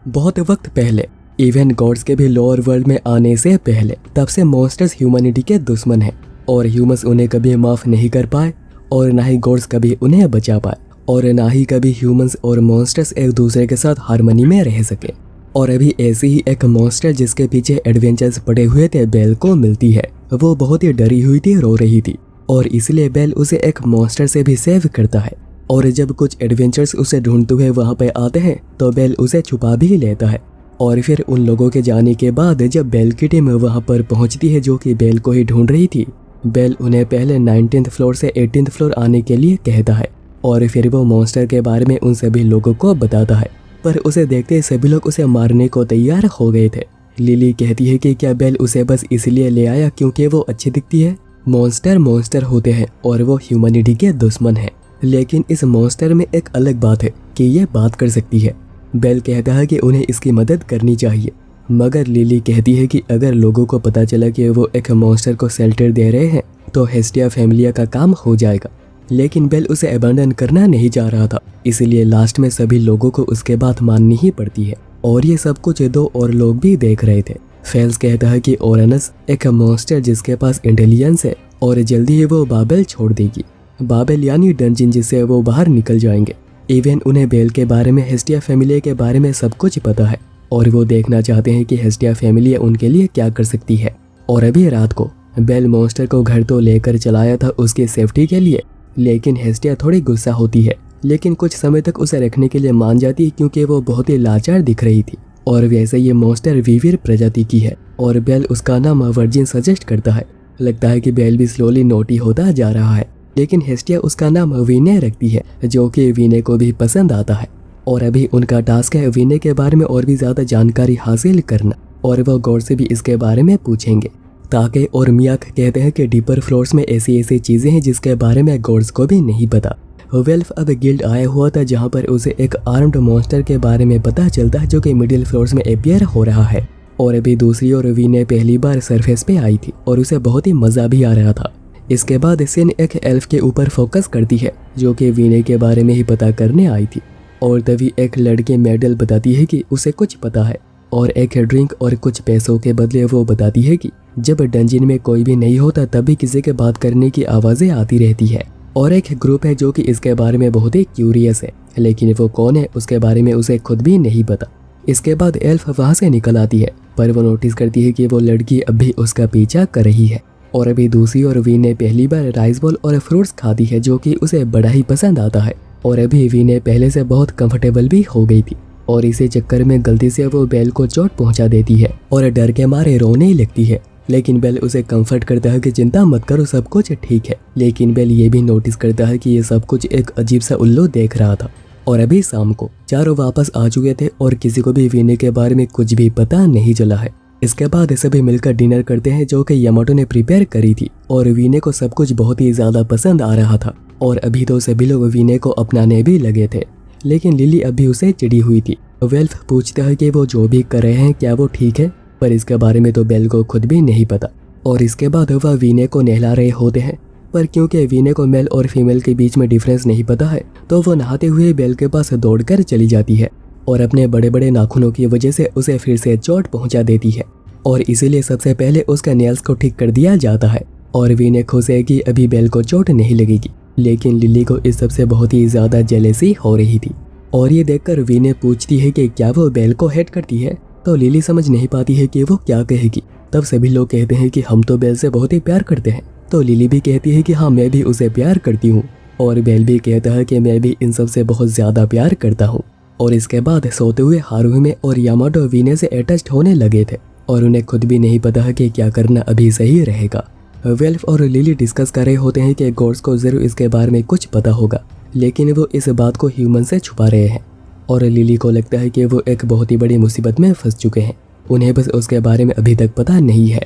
बहुत वक्त पहले, इवन गॉड्स के भी लोअर वर्ल्ड में आने से पहले, तब से मॉन्स्टर्स ह्यूमैनिटी के दुश्मन हैं और ह्यूमंस उन्हें कभी माफ नहीं कर पाए और ना ही गॉड्स कभी उन्हें बचा पाए और ना ही कभी ह्यूमंस और मॉन्स्टर्स एक दूसरे के साथ हार्मनी में रह सके। और अभी ऐसी ही एक मॉन्स्टर जिसके पीछे एडवेंचर्स पड़े हुए थे बेल को मिलती है। वो बहुत ही डरी हुई थी, रो रही थी और इसलिए बेल उसे एक मॉन्स्टर से भी सेव करता है। और जब कुछ एडवेंचर्स उसे ढूंढते हुए वहाँ पे आते हैं तो बेल उसे छुपा भी लेता है। और फिर उन लोगों के जाने के बाद जब बेल की टीम वहाँ पर पहुँचती है जो कि बेल को ही ढूंढ रही थी, बेल उन्हें पहले 19th फ्लोर से 18th फ्लोर आने के लिए कहता है और फिर वो मॉन्स्टर के बारे में उन सभी लोगों को बताता है। पर उसे देखते सभी लोग उसे मारने को तैयार हो गए थे। लिली कहती है कि क्या बेल उसे बस इसलिए ले आया क्योंकि वो अच्छी दिखती है? मॉन्स्टर होते हैं और वो ह्यूमैनिटी के दुश्मन है। लेकिन इस मॉन्स्टर में एक अलग बात है कि ये बात कर सकती है। बेल कहता है कि उन्हें इसकी मदद करनी चाहिए, मगर लिली कहती है कि अगर लोगों को पता चला कि वो एक मॉन्स्टर को शेल्टर दे रहे हैं तो हेस्टिया फैमिलिया का काम हो जाएगा। लेकिन बेल उसे अबैंडन करना नहीं चाह रहा था, इसलिए लास्ट में सभी लोगों को उसके बात माननी ही पड़ती है। और ये सब कुछ दो और लोग भी देख रहे थे। फेल्स कहता है कि ओरेनस एक मॉन्स्टर जिसके पास इंटेलिजेंस है और जल्दी ही वो बाबेल छोड़ देगी। बाबेल यानी डंजिन, जिससे वो बाहर निकल जाएंगे। इवन उन्हें बेल के बारे में, हेस्टिया फैमिली के बारे में सब कुछ पता है और वो देखना चाहते हैं कि हेस्टिया फैमिली उनके लिए क्या कर सकती है। और अभी रात को बेल मॉन्स्टर को घर तो लेकर चलाया था उसकी सेफ्टी के लिए, लेकिन हेस्टिया थोड़ी गुस्सा होती है, लेकिन कुछ समय तक उसे रखने के लिए मान जाती है क्योंकि वो बहुत ही लाचार दिख रही थी। और वैसे ये मॉन्स्टर वीवीर प्रजाति की है और बेल उसका नाम वर्जिन सजेस्ट करता है। लगता है कि बेल भी स्लोली नोटी होता जा रहा है, लेकिन हेस्टिया उसका नाम वीने रखती है जो कि वीने को भी पसंद आता है। और अभी उनका टास्क है वीने के बारे में और भी ज़्यादा जानकारी हासिल करना और वो गॉड से भी इसके बारे में पूछेंगे। ताके और मियाक कहते हैं कि डीपर फ्लोर्स में ऐसी चीज़ें हैं जिसके बारे में गॉड्स को भी नहीं पता। वेल्फ अब गिल्ड आया हुआ था जहाँ पर उसे एक आर्म्ड मॉन्स्टर के बारे में पता चलता है जो कि मिडिल फ्लोर्स में अपीयर हो रहा है। और अभी दूसरी ओर वीने पहली बार सरफेस पे आई थी और उसे बहुत ही मज़ा भी आ रहा था। इसके बाद सिन एक एल्फ के ऊपर फोकस करती है जो कि वीने के बारे में ही पता करने आई थी। और तभी एक लड़की मेडल बताती है कि उसे कुछ पता है और एक ड्रिंक और कुछ पैसों के बदले वो बताती है कि जब डंजिन में कोई भी नहीं होता तभी किसी के बात करने की आवाज़ें आती रहती है। और एक ग्रुप है जो कि इसके बारे में बहुत ही क्यूरियस है, लेकिन वो कौन है उसके बारे में उसे खुद भी नहीं पता। इसके बाद एल्फ वहाँ से निकल आती है, पर वो नोटिस करती है कि वो लड़की अब भी उसका पीछा कर रही है। और अभी दूसरी ओर वीने पहली बार राइस बॉल और फ्रूट्स खाती है जो कि उसे बड़ा ही पसंद आता है। और अभी वीने पहले से बहुत कंफर्टेबल भी हो गई थी और इसी चक्कर में गलती से वो बेल को चोट पहुंचा देती है और डर के मारे रोने लगती है। लेकिन बेल उसे कंफर्ट करता है कि चिंता मत करो, सब कुछ ठीक है। लेकिन बेल ये भी नोटिस करता है कि ये सब कुछ एक अजीब सा उल्लू देख रहा था। और अभी शाम को चारों वापस आ चुके थे और किसी को भी वीने के बारे में कुछ भी पता नहीं चला है। इसके बाद सभी मिलकर डिनर करते हैं जो कि यामाटो ने प्रिपेयर करी थी और वीने को सब कुछ बहुत ही ज़्यादा पसंद आ रहा था। और अभी तो सभी लोग वीने को अपनाने भी लगे थे, लेकिन लिली अभी उसे चिढ़ी हुई थी। वेल्फ पूछता है कि वो जो भी कर रहे हैं क्या वो ठीक है, पर इसके बारे में तो बेल को खुद भी नहीं पता। और इसके बाद वह वीने को नहला रहे होते हैं, पर क्योंकि वीने को मेल और फीमेल के बीच में डिफरेंस नहीं पता है तो वो नहाते हुए बेल के पास दौड़कर चली जाती है और अपने बड़े बड़े नाखूनों की वजह से उसे फिर से चोट पहुंचा देती है। और इसीलिए सबसे पहले उसका नेल्स को ठीक कर दिया जाता है। और वीने खुश है कि अभी बेल को चोट नहीं लगेगी, लेकिन लिली को इस सबसे बहुत ही ज़्यादा जेलेसी हो रही थी। और ये देखकर वीने पूछती है कि क्या वो बेल को हेट करती है, तो लिली समझ नहीं पाती है कि वो क्या कहेगी। तब सभी लोग कहते हैं कि हम तो बेल से बहुत ही प्यार करते हैं, तो लिली भी कहती है कि हाँ मैं भी उसे प्यार करती हूँ। और बेल भी कहता है कि मैं भी इन सब से बहुत ज़्यादा प्यार करता हूँ। और इसके बाद सोते हुए हारुहिमे और यामाटो वीने से अटैच्ड होने लगे थे और उन्हें खुद भी नहीं पता है कि क्या करना अभी सही रहेगा। वेल्फ और लिली डिस्कस कर रहे होते हैं कि गॉड्स को ज़रूर इसके बारे में कुछ पता होगा, लेकिन वो इस बात को ह्यूमन से छुपा रहे हैं। और लिली को लगता है कि वो एक बहुत ही बड़ी मुसीबत में फंस चुके हैं, उन्हें बस उसके बारे में अभी तक पता नहीं है।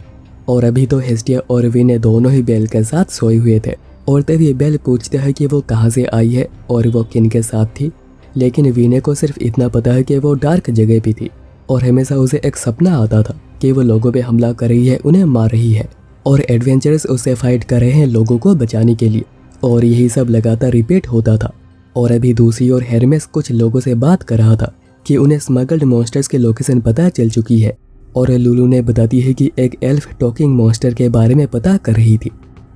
और अभी तो हेस्टिया और वीने दोनों ही बेल के साथ सोए हुए थे और तभी बेल पूछता है कि वो कहाँ से आई है और वो किन के साथ थी। लेकिन वीने को सिर्फ इतना पता है कि वो डार्क जगह पे थी और हमेशा उसे एक सपना आता था कि वो लोगों पे हमला कर रही है, उन्हें मार रही है और एडवेंचरस उससे फाइट कर रहे हैं लोगों को बचाने के लिए। और यही सब लगातार रिपीट होता था। और अभी दूसरी ओर हेरमेस कुछ लोगों से बात कर रहा था कि उन्हें स्मगल्ड मॉन्स्टर्स के लोकेशन पता चल चुकी है और लुलू ने बताती है कि एक एल्फ टॉकिंग मॉन्स्टर के बारे में पता कर रही थी।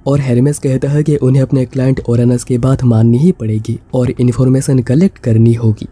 और हेरमेस कहता है कि उन्हें अपने क्लाइंट ओरानस की बात माननी ही पड़ेगी और इन्फॉर्मेशन कलेक्ट करनी होगी।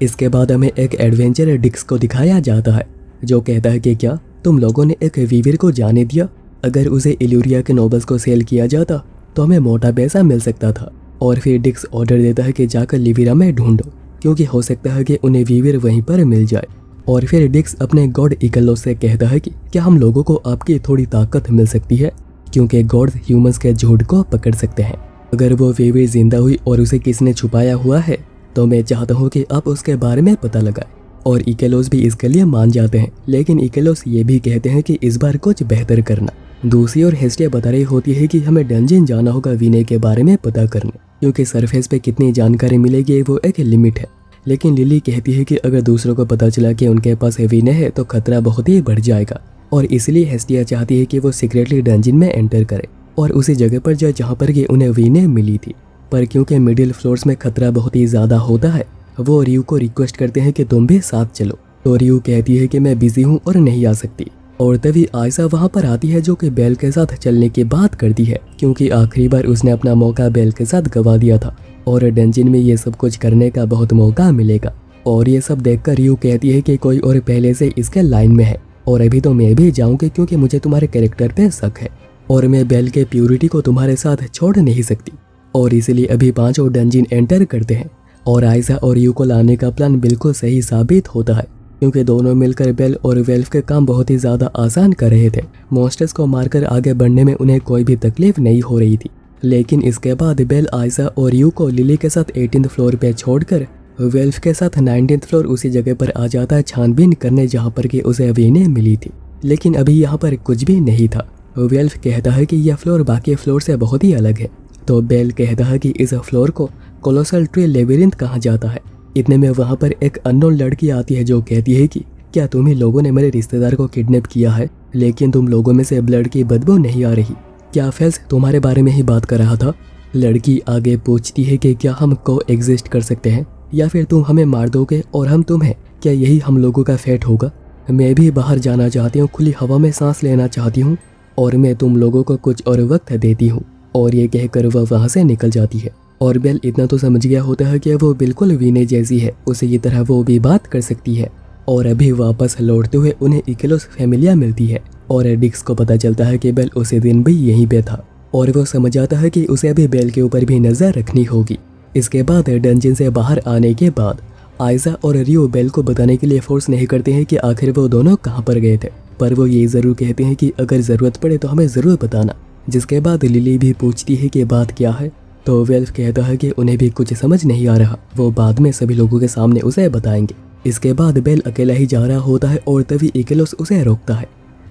इसके बाद हमें एक एडवेंचर डिक्स को दिखाया जाता है जो कहता है कि क्या तुम लोगों ने एक वीवर को जाने दिया, अगर उसे इल्यूरिया के नोबल्स को सेल किया जाता तो हमें मोटा पैसा मिल सकता था। और फिर डिक्स ऑर्डर देता है कि जाकर लिविरा में ढूंढो क्योंकि हो सकता है कि उन्हें वीवर वहीं पर मिल जाए। और फिर डिक्स अपने गॉड इकलोस से कहता है कि क्या हम लोगों को आपकी थोड़ी ताकत मिल सकती है क्योंकि गॉड्स ह्यूमंस के झूठ को पकड़ सकते हैं। अगर वो वीवर जिंदा हुई और उसे किसने छुपाया हुआ है तो मैं चाहता हूँ कि आप उसके बारे में पता लगाएं। और इकेलोस भी इसके लिए मान जाते हैं, लेकिन इकेलोस ये भी कहते हैं कि इस बार कुछ बेहतर करना। दूसरी ओर हेस्टिया बता रही होती है कि हमें डंजन जाना होगा वीने के बारे में पता करने क्योंकि सरफेस पे कितनी जानकारी मिलेगी वो एक लिमिट है। लेकिन लिली कहती है कि अगर दूसरों को पता चला कि उनके पास वीने है तो खतरा बहुत ही बढ़ जाएगा और इसलिए हेस्टिया चाहती है कि वो सीक्रेटली डंजन में एंटर करे और उसी जगह पर जाए जहाँ पर कि उन्हें वीने मिली थी। पर क्योंकि मिडिल फ्लोर्स में खतरा बहुत ही ज़्यादा होता है वो रियू को रिक्वेस्ट करते हैं कि तुम भी साथ चलो। तो रियू कहती है कि मैं बिजी हूँ और नहीं आ सकती। और तभी आयशा वहाँ पर आती है जो कि बेल के साथ चलने की बात करती है क्योंकि आखिरी बार उसने अपना मौका बेल के साथ गवा दिया था और डंजन में ये सब कुछ करने का बहुत मौका मिलेगा। और ये सब देखकर रियू कहती है कि कोई और पहले से इसके लाइन में है और अभी तो मैं भी जाऊँगी क्योंकि मुझे तुम्हारे कैरेक्टर पे शक है और मैं बेल के प्योरिटी को तुम्हारे साथ छोड़ नहीं सकती। और इसीलिए अभी पांचों डंजन एंटर करते हैं और आयशा और रियू को लाने का प्लान बिल्कुल सही साबित होता है क्योंकि दोनों मिलकर बेल और वेल्फ के काम बहुत ही ज़्यादा आसान कर रहे थे। मॉन्स्टर्स को मारकर आगे बढ़ने में उन्हें कोई भी तकलीफ नहीं हो रही थी। लेकिन इसके बाद बेल आयशा और रियू को लिली के साथ 18th फ्लोर पे छोड़कर वेल्फ के साथ 19th फ्लोर उसी जगह पर आ जाता है छानबीन करने जहाँ पर कि उसे वीने मिली थी। लेकिन अभी यहाँ पर कुछ भी नहीं था। वेल्फ कहता है कि यह फ्लोर बाकी फ्लोर से बहुत ही अलग है। तो बेल कहता है कि इस फ्लोर को कोलोसल ट्री लेबिरिंथ कहा जाता है। इतने में वहाँ पर एक अननोन लड़की आती है जो कहती है कि क्या तुम ही लोगों ने मेरे रिश्तेदार को किडनैप किया है, लेकिन तुम लोगों में से ब्लड की बदबू नहीं आ रही। क्या फेल्स तुम्हारे बारे में ही बात कर रहा था? लड़की आगे पूछती है कि क्या हम को एग्जिस्ट कर सकते हैं या फिर तुम हमें मार दोगे और हम तुम्हें? क्या यही हम लोगों का फेट होगा? मैं भी बाहर जाना चाहती हूँ, खुली हवा में सांस लेना चाहती हूँ और मैं तुम लोगों को कुछ और वक्त देती हूँ। और ये कहकर वह वहाँ से निकल जाती है। और बेल इतना तो समझ गया होता है कि वो बिल्कुल वीने जैसी है, उसे की तरह वो भी बात कर सकती है। और अभी वापस लौटते हुए उन्हें इकेलोस फैमिलिया मिलती है और डिक्स को पता चलता है कि बेल उसी दिन भी यहीं पे था और वो समझ आता है कि उसे अभी बेल के ऊपर भी नज़र रखनी होगी। इसके बाद डंजन से बाहर आने के बाद आयशा और रियो बेल को बताने के लिए फोर्स नहीं करते हैं कि आखिर वो दोनों कहाँ पर गए थे, पर वो ये ज़रूर कहते हैं कि अगर ज़रूरत पड़े तो हमें ज़रूर बताना। जिसके बाद लिली भी पूछती है कि बात क्या है, तो वेल्फ कहता है कि उन्हें भी कुछ समझ नहीं आ रहा, वो बाद में सभी लोगों के सामने उसे बताएंगे। इसके बाद बेल अकेला ही जा रहा होता है और तभी इकेलोस उसे रोकता है।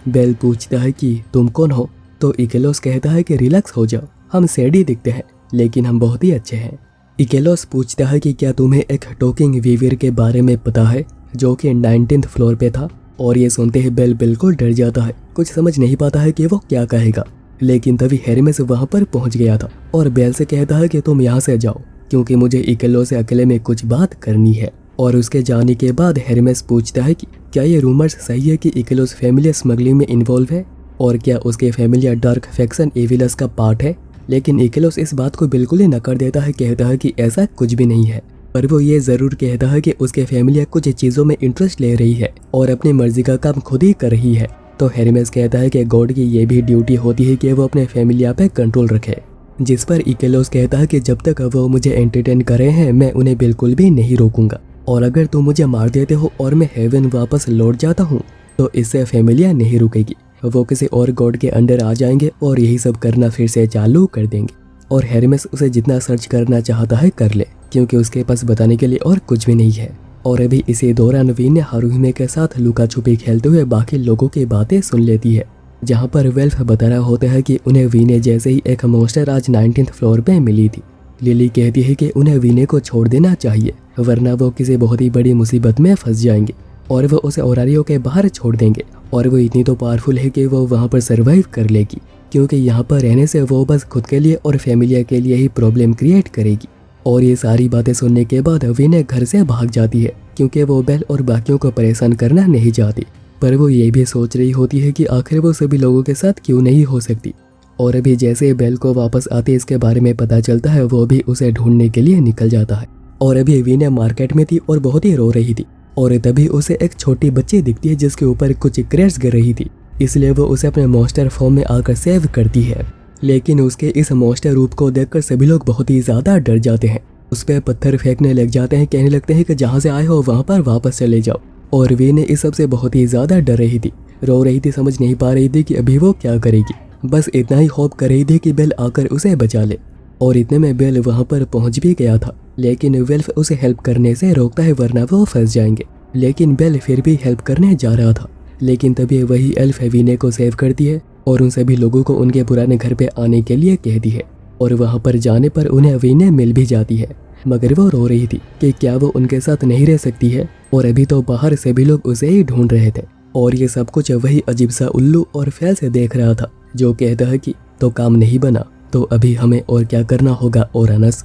बेल पूछता है कि तुम कौन हो, तो इकेलोस कहता है कि रिलैक्स हो जाओ, हम सैडी दिखते हैं लेकिन हम बहुत ही अच्छे हैं। इकेलोस पूछता है कि क्या तुम्हें एक टॉकिंग वीवर के बारे में पता है जो कि 19th फ्लोर पे था। और ये सुनते ही बेल बिल्कुल डर जाता है, कुछ समझ नहीं पाता है कि वो क्या कहेगा। लेकिन तभी हेरमेस वहाँ पर पहुँच गया था और बेल से कहता है कि तुम यहाँ से जाओ क्योंकि मुझे इकेलोस से अकेले में कुछ बात करनी है। और उसके जाने के बाद हेरमेस पूछता है कि क्या ये रूमर्स सही है कि इकेलोस फैमिली स्मगलिंग में इन्वॉल्व है और क्या उसके फैमिली डार्क फैक्शन एविलस का पार्ट है। लेकिन इकेलोस इस बात को बिल्कुल ही नकार देता है, कहता है कि ऐसा कुछ भी नहीं है। पर वो ये ज़रूर कहता है कि उसके फैमिली कुछ चीज़ों में इंटरेस्ट ले रही है और अपनी मर्जी का काम खुद ही कर रही है। तो हेरमेस कहता है कि गॉड की ये भी ड्यूटी होती है कि वो अपने फैमिलिया पे कंट्रोल रखे। जिस पर इकेलोस कहता है कि जब तक वो मुझे एंटरटेन कर रहे हैं मैं उन्हें बिल्कुल भी नहीं रोकूंगा, और अगर तुम मुझे मार देते हो और मैं हेवन वापस लौट जाता हूँ तो इससे फैमिलिया नहीं रुकेगी, वो किसी और गॉड के अंडर आ जाएंगे और यही सब करना फिर से चालू कर देंगे। और हेरमेस उसे जितना सर्च करना चाहता है कर ले क्योंकि उसके पास बताने के लिए और कुछ भी नहीं है। और अभी इसी दौरान वीन ने हारुहिमे के साथ लुका छुपी खेलते हुए बाकी लोगों की बातें सुन लेती है, जहाँ पर वेल्फ बता रहा होता है कि उन्हें वीने जैसे ही एक मॉन्स्टर आज 19th फ्लोर पे मिली थी। लिली कहती है कि उन्हें वीने को छोड़ देना चाहिए वरना वो किसी बहुत ही बड़ी मुसीबत में फंस जाएंगे और वो उसे ओरारियो के बाहर छोड़ देंगे। और वो इतनी तो पावरफुल है कि वो वहाँ पर सर्वाइव कर लेगी क्योंकि यहाँ पर रहने से वो बस खुद के लिए और फैमिलिया के लिए ही प्रॉब्लम क्रिएट करेगी। और ये सारी बातें सुनने के बाद वीने घर से भाग जाती है क्योंकि वो बेल और बाकियों को परेशान करना नहीं चाहती। पर वो ये भी सोच रही होती है कि आखिर वो सभी लोगों के साथ क्यों नहीं हो सकती। और अभी जैसे बेल को वापस आते इसके बारे में पता चलता है, वो भी उसे ढूंढने के लिए निकल जाता है। और अभी वीने मार्केट में थी और बहुत ही रो रही थी और तभी उसे एक छोटी बच्ची दिखती है जिसके ऊपर कुछ क्रेट्स गिर रही थी, इसलिए वो उसे अपने मॉन्स्टर फॉर्म में आकर सेव करती है। लेकिन उसके इस मॉन्स्टर रूप को देखकर सभी लोग बहुत ही ज्यादा डर जाते हैं, उस पर पत्थर फेंकने लग जाते हैं, कहने लगते हैं कि जहाँ से आए हो वहाँ पर वापस चले जाओ। और वीने इस सब से बहुत ही ज्यादा डर रही थी, रो रही थी, समझ नहीं पा रही थी कि अभी वो क्या करेगी। बस इतना ही होप कर रही थी कि बेल आकर उसे बचा ले। और इतने में बेल वहाँ पर पहुँच भी गया था, लेकिन वेल्फ उसे हेल्प करने से रोकता है वरना वो फंस जाएंगे। लेकिन बेल फिर भी हेल्प करने जा रहा था, लेकिन तभी वही एल्फ वीने को सेव करती है और उन सभी लोगों को उनके पुराने घर पे आने के लिए कहती है। और वहाँ पर जाने पर उन्हें वीने मिल भी जाती है, मगर वो रो रही थी कि क्या वो उनके साथ नहीं रह सकती है। और अभी तो बाहर सभी लोग उसे ही ढूंढ रहे थे और ये सब कुछ वही अजीब सा उल्लू और फैल से देख रहा था, जो कहता है कि तो काम नहीं बना तो अभी हमें और क्या करना होगा ओरानस।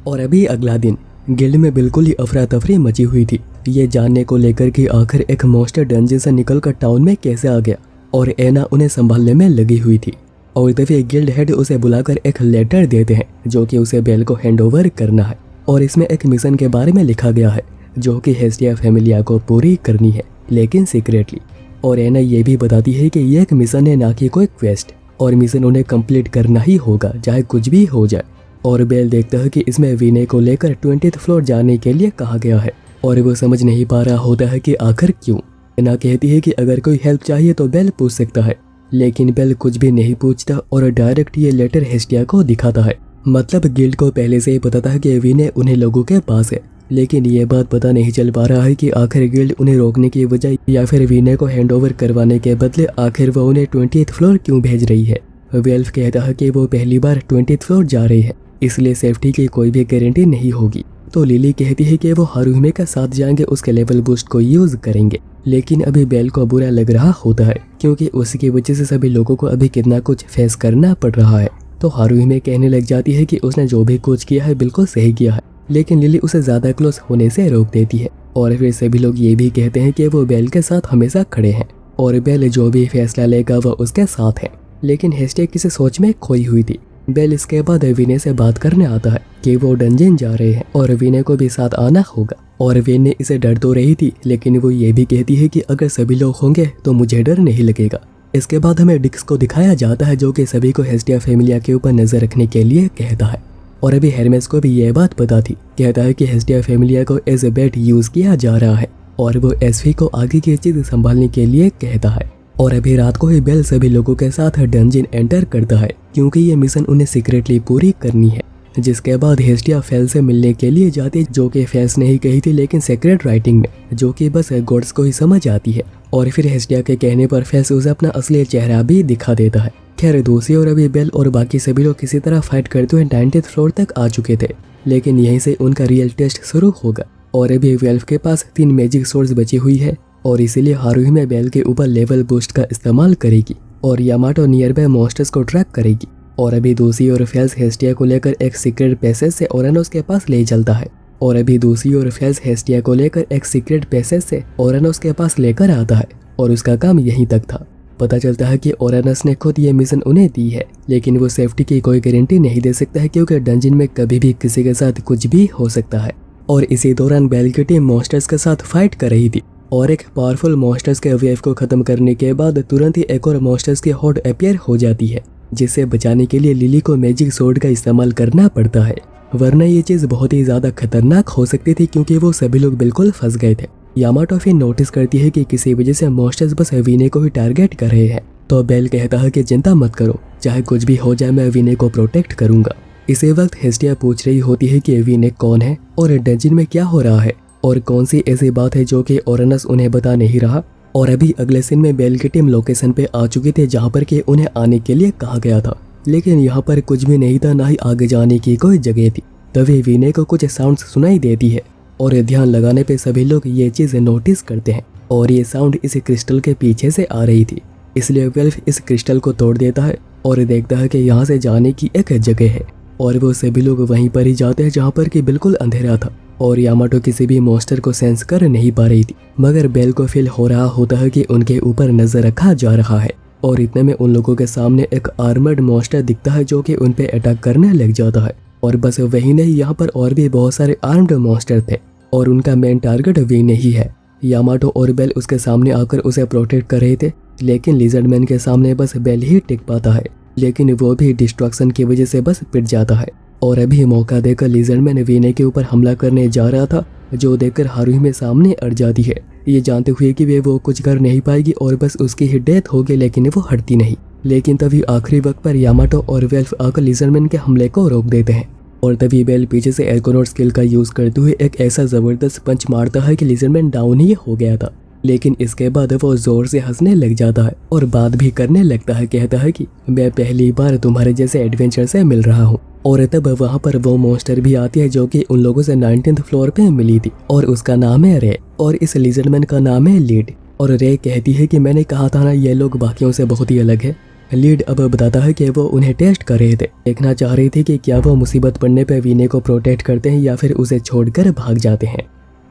और अभी अगला दिन गिल्ड में बिल्कुल ही अफरा तफरी मची हुई थी, ये जानने को लेकर कि आखिर एक मॉन्स्टर डंजन से निकलकर टाउन में कैसे आ गया। और एना उन्हें संभालने में लगी हुई थी और तभी गिल्ड हेड उसे बुलाकर एक लेटर देते हैं जो कि उसे बेल को हैंड ओवर करना है। और इसमें एक मिशन के बारे में लिखा गया है जो कि हेस्टिया फैमिलिया को पूरी करनी है, लेकिन सीक्रेटली। और एना ये भी बताती है कि ये एक मिशन है, ना कि कोई क्वेस्ट, और मिशन उन्हें कंप्लीट करना ही होगा चाहे कुछ भी हो जाए। और बेल देखता है कि इसमें वीने को लेकर 20th फ्लोर जाने के लिए कहा गया है और वो समझ नहीं पा रहा होता है कि आखिर क्यों। एना कहती है कि अगर कोई हेल्प चाहिए तो बेल पूछ सकता है, लेकिन बेल कुछ भी नहीं पूछता और डायरेक्ट ये लेटर हेस्टिया को दिखाता है। मतलब गिल्ड को पहले से ही पता था कि वीने उन्हीं लोगों के पास है, लेकिन ये बात पता नहीं चल पा रहा है कि आखिर गिल्ड उन्हें रोकने की वजह या फिर वीने को हैंडओवर करवाने के बदले आखिर वो उन्हें 20th फ्लोर क्यों भेज रही है। वेल्फ कहता है कि वो पहली बार 20th फ्लोर जा रही है, इसलिए सेफ्टी की कोई भी गारंटी नहीं होगी। तो लिली कहती है कि वो हारुहिमे के साथ जाएंगे, उसके लेवल बूस्ट को यूज करेंगे। लेकिन अभी बेल को बुरा लग रहा होता है क्योंकि उसकी वजह से सभी लोगों को अभी कितना कुछ फेस करना पड़ रहा है। तो हारुहिमे कहने लग जाती है कि उसने जो भी कुछ किया है बिल्कुल सही किया है, लेकिन लिली उसे ज्यादा क्लोज होने से रोक देती है। और फिर सभी लोग ये भी कहते हैं कि वो बेल के साथ हमेशा खड़े हैं और बेल जो भी फैसला लेगा वो उसके साथ है। लेकिन हेस्टिया किसी सोच में खोई हुई थी। बेल इसके बाद वीने से बात करने आता है कि वो डंजन जा रहे हैं और वीने को भी साथ आना होगा। और वीने इसे डर तो रही थी, लेकिन वो ये भी कहती है कि अगर सभी लोग होंगे तो मुझे डर नहीं लगेगा। इसके बाद हमें डिक्स को दिखाया जाता है जो कि सभी को हेस्टिया फैमिलिया के ऊपर नजर रखने के लिए कहता है। और अभी हेरमेस को भी यह बात पता थी, कहता है कि हेस्टिया फैमिलिया को एज ए बेट यूज किया जा रहा है और वो एसवी को आगे की चीज संभालने के लिए कहता है। और अभी रात को ही बेल सभी लोगों के साथ डंजन एंटर करता है क्योंकि ये मिशन उन्हें सीक्रेटली पूरी करनी है। जिसके बाद हेस्टिया फेल से मिलने के लिए जाती, जो कि फेल्स नहीं कही थी लेकिन सीक्रेट राइटिंग में, जो कि बस गॉड्स को ही समझ आती है। और फिर हेस्टिया के कहने पर फेल्स उसे अपना असली चेहरा भी दिखा देता है। खैर दूसरी ओर अभी बेल और बाकी सभी लोग किसी तरह फाइट करते हुए 90th फ्लोर तक आ चुके थे, लेकिन यहीं से उनका रियल टेस्ट शुरू होगा। और अभी वेल्फ के पास 3 मैजिक सोर्स बची हुई है और इसीलिए हारुहिमे बेल के ऊपर लेवल बूस्ट का इस्तेमाल करेगी और यामाटो नियर बाय मॉन्स्टर्स को ट्रैक करेगी। और अभी दूसरी ओर फेल्स हेस्टिया को लेकर एक सीक्रेट पैसेज से ओरानोस के पास ले चलता है। और अभी दूसरी ओर फेल्स हेस्टिया को लेकर एक सीक्रेट पैसेज से ओरानोस के पास लेकर आता है और उसका काम यहीं तक था। पता चलता है कि ओरानस ने खुद ये मिशन उन्हें दी है, लेकिन वो सेफ्टी की कोई गारंटी नहीं दे सकता है क्योंकि डंजन में कभी भी किसी के साथ कुछ भी हो सकता है। और इसी दौरान बेल की टीम मॉन्स्टर्स के साथ फाइट कर रही थी और एक पावरफुल मॉन्स्टर्स के वेव को खत्म करने के बाद तुरंत ही एक और मॉन्स्टर्स की हॉट अपीयर हो जाती है, जिसे बचाने के लिए लिली को मैजिक सोर्ड का इस्तेमाल करना पड़ता है, वरना ये चीज बहुत ही ज्यादा खतरनाक हो सकती थी क्योंकि वो सभी लोग बिल्कुल फंस गए थे। यामाटो फिर नोटिस करती है कि किसी वजह से मॉन्स्टर्स बस वीने को ही टारगेट कर रहे हैं। तो बेल कहता है कि चिंता मत करो, चाहे कुछ भी हो जाए मैं वीने को प्रोटेक्ट करूंगा। इसी वक्त हेस्टिया पूछ रही होती है कि वीने कौन है और डंजन में क्या हो रहा है और कौन सी ऐसी बात है जो कि ओरानस उन्हें बता नहीं रहा। और अभी अगले सीन में बेल की टीम लोकेशन पे आ चुकी थी जहाँ पर कि उन्हें आने के लिए कहा गया था, लेकिन यहाँ पर कुछ भी नहीं था, ना ही आगे जाने की कोई जगह थी। तभी वीने को कुछ साउंड्स सुनाई देती है और ध्यान लगाने पे सभी लोग ये चीज़ नोटिस करते हैं और ये साउंड इस क्रिस्टल के पीछे से आ रही थी। इसलिए वेल्फ इस क्रिस्टल को तोड़ देता है और देखता है कि यहाँ से जाने की एक जगह है और वो सभी लोग वहीं पर ही जाते हैं जहाँ पर कि बिल्कुल अंधेरा था और यामाटो किसी भी मॉन्स्टर को सेंस कर नहीं पा रही थी। मगर बेल को फील हो रहा होता है कि उनके ऊपर नजर रखा जा रहा है और इतने में उन लोगों के सामने एक आर्मर्ड मॉन्स्टर दिखता है जो कि उन पे अटैक करने लग जाता है। और बस वही नहीं, यहाँ पर और भी बहुत सारे आर्म्ड मॉन्स्टर थे और उनका मेन टारगेट वे नहीं है। यामाटो और बेल उसके सामने आकर उसे प्रोटेक्ट कर रहे थे, लेकिन लिजर्डमैन के सामने बस बेल ही टिक पाता है, लेकिन वो भी डिस्ट्रैक्शन की वजह से बस पिट जाता है। और अभी मौका देकर लिजर्डमैन वीने के ऊपर हमला करने जा रहा था, जो देखकर हारुही में सामने अड़ जाती है, ये जानते हुए कि वो कुछ कर नहीं पाएगी और बस उसकी ही डेथ होगी, लेकिन वो हटती नहीं। लेकिन तभी आखिरी वक्त पर यामाटो और वेल्फ आकर लिजर्डमैन के हमले को रोक देते हैं और तभी बेल पीछे से एल्कोनॉट स्किल का यूज करते हुए एक ऐसा जबरदस्त पंच मारता है कि लिजर्डमैन डाउन ही हो गया था। लेकिन इसके बाद वो जोर से हंसने लग जाता है और बात भी करने लगता है। कहता है कि मैं पहली बार तुम्हारे जैसे एडवेंचर से मिल रहा हूँ। और तब वहाँ पर वो मॉन्स्टर भी आती है जो कि उन लोगों से 19th फ्लोर पे मिली थी और उसका नाम है रे और इस लिजर्डमैन का नाम है लीड। और रे कहती है कि मैंने कहा था ना, ये लोग बाकियों से बहुत ही अलग है। लीड अब बताता है कि वो उन्हें टेस्ट कर रहे थे, देखना चाह रही थी कि क्या वो मुसीबत पड़ने पर वीने को प्रोटेक्ट करते हैं या फिर उसे छोड़कर भाग जाते हैं।